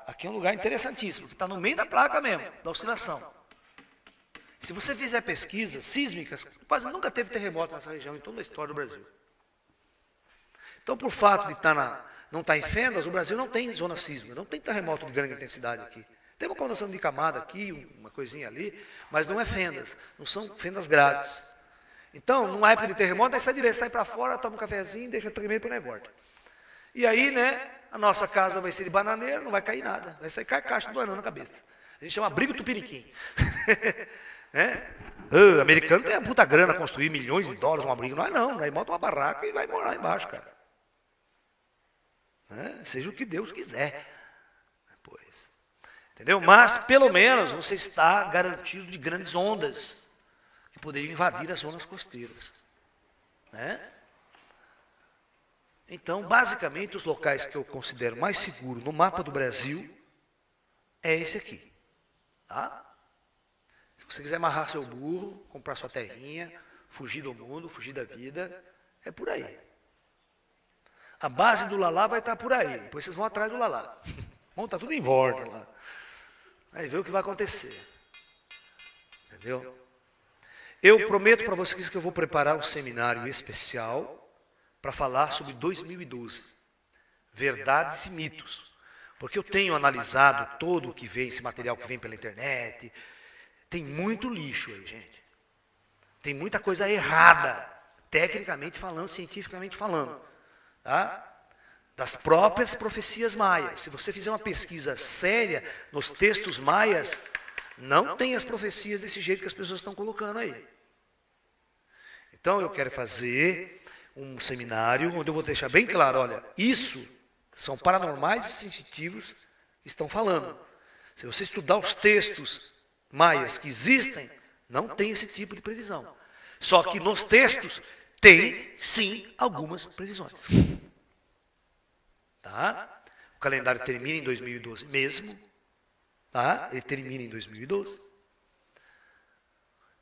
Aqui é um lugar interessantíssimo, que está no meio da placa mesmo, da oscilação. Se você fizer pesquisas sísmicas, quase nunca teve terremoto nessa região, em toda a história do Brasil. Então, por fato de não estar em fendas, o Brasil não tem zona sísmica, não tem terremoto de grande intensidade aqui. Tem uma condensação de camada aqui, uma coisinha ali, mas não é fendas, não são fendas graves. Então, numa época de terremoto, aí sai direto, sai para fora, toma um cafezinho, deixa tremer para volta. E aí, né, a nossa casa vai ser de bananeira, não vai cair nada, vai sair carcaça de banana na cabeça. A gente chama abrigo tupiniquim. O americano tem a puta grana construir milhões de dólares um abrigo, nós não, aí monta uma barraca e vai morar lá embaixo, cara. Seja o que Deus quiser. Pois. Entendeu? Mas, pelo menos, você está garantido de grandes ondas que poderiam invadir as zonas costeiras. Então, basicamente, os locais que eu considero mais seguros no mapa do Brasil é esse aqui. Tá? Se você quiser amarrar seu burro, comprar sua terrinha, fugir do mundo, fugir da vida, é por aí. A base do Lalá vai estar por aí. Depois vocês vão atrás do Lalá. Vão estar tudo em volta lá. Aí vê o que vai acontecer. Entendeu? Eu prometo para vocês que eu vou preparar um seminário especial para falar sobre 2012. Verdades e mitos. Porque eu tenho analisado todo o que vem, esse material que vem pela internet. Tem muito lixo aí, gente. Tem muita coisa errada, tecnicamente falando, cientificamente falando. Tá? Das próprias profecias maias. Se você fizer uma pesquisa séria nos textos maias, não tem as profecias desse jeito que as pessoas estão colocando aí. Então eu quero fazer um seminário onde eu vou deixar bem claro, olha, isso são paranormais e sensitivos que estão falando. Se você estudar os textos maias que existem, não tem esse tipo de previsão. Só que nos textos tem, sim, algumas previsões. Tá? O calendário termina em 2012 mesmo. Tá? Ele termina em 2012.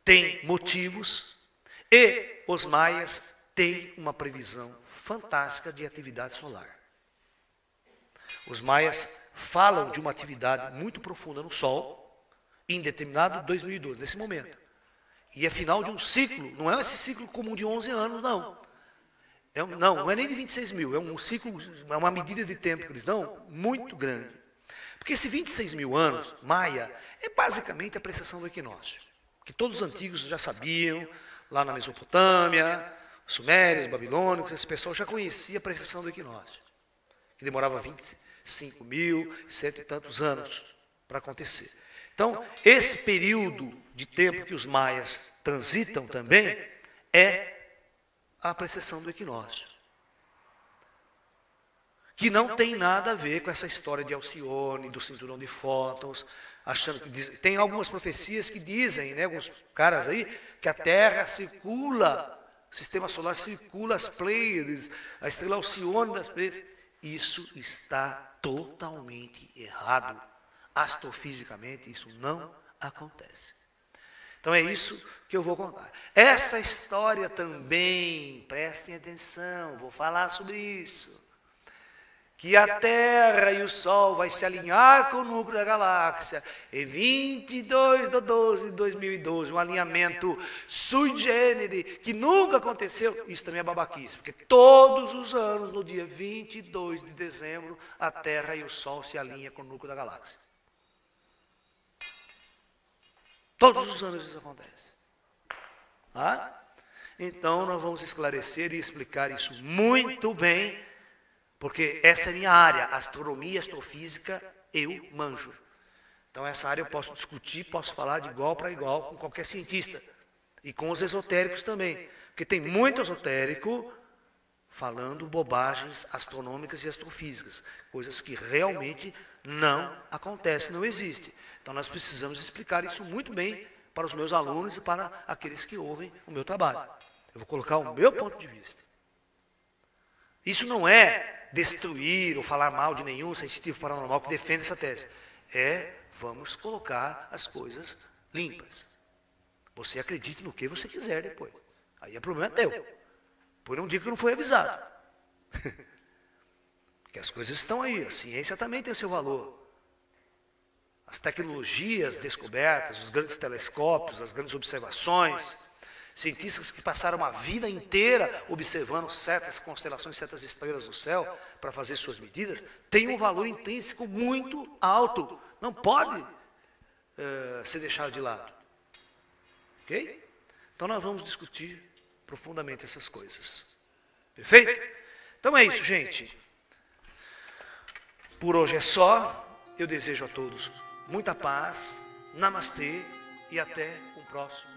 Tem motivos. E os maias têm uma previsão fantástica de atividade solar. Os maias falam de uma atividade muito profunda no Sol, em determinado 2012, nesse momento. E é final de um ciclo, não é esse ciclo comum de 11 anos, não. Não é nem de 26 mil, é um ciclo, é uma medida de tempo que eles dão muito grande. Porque esse 26 mil anos, maia, é basicamente a precessão do equinócio. Que todos os antigos já sabiam, lá na Mesopotâmia, sumérios, babilônicos, esse pessoal já conhecia a precessão do equinócio. Que demorava 25 mil, cento e tantos anos para acontecer. Então, esse período de tempo que os maias transitam também é a precessão do equinócio. Que não tem nada a ver com essa história de Alcione, do cinturão de fótons, achando que tem algumas profecias que dizem, né, alguns caras aí, que a Terra circula, o sistema solar circula as Pleiades, a estrela Alcione das Pleiades. Isso está totalmente errado. Astrofisicamente, isso não acontece. Então é isso que eu vou contar. Essa história também, prestem atenção, vou falar sobre isso. Que a Terra e o Sol vai se alinhar com o núcleo da galáxia em 22/12/2012, um alinhamento sui generis, que nunca aconteceu. Isso também é babaquice, porque todos os anos, no dia 22 de dezembro, a Terra e o Sol se alinham com o núcleo da galáxia. Todos os anos isso acontece. Ah? Então, nós vamos esclarecer e explicar isso muito bem, porque essa é a minha área, astronomia e astrofísica, eu manjo. Então, essa área eu posso discutir, posso falar de igual para igual com qualquer cientista. E com os esotéricos também. Porque tem muito esotérico falando bobagens astronômicas e astrofísicas. Coisas que realmente não acontecem, não existem. Então, nós precisamos explicar isso muito bem para os meus alunos e para aqueles que ouvem o meu trabalho. Eu vou colocar o meu ponto de vista. Isso não é destruir ou falar mal de nenhum sensitivo paranormal que defende essa tese. Vamos colocar as coisas limpas. Você acredite no que você quiser depois. Aí é problema teu. Por um dia que não foi avisado. Porque as coisas estão aí, a ciência também tem o seu valor. As tecnologias descobertas, os grandes telescópios, as grandes observações, cientistas que passaram uma vida inteira observando certas constelações, certas estrelas do céu para fazer suas medidas, têm um valor intrínseco muito alto. Não pode ser deixado de lado. Ok? Então nós vamos discutir profundamente essas coisas. Perfeito? Então é isso, gente. Por hoje é só. Eu desejo a todos muita paz, namastê e até um próximo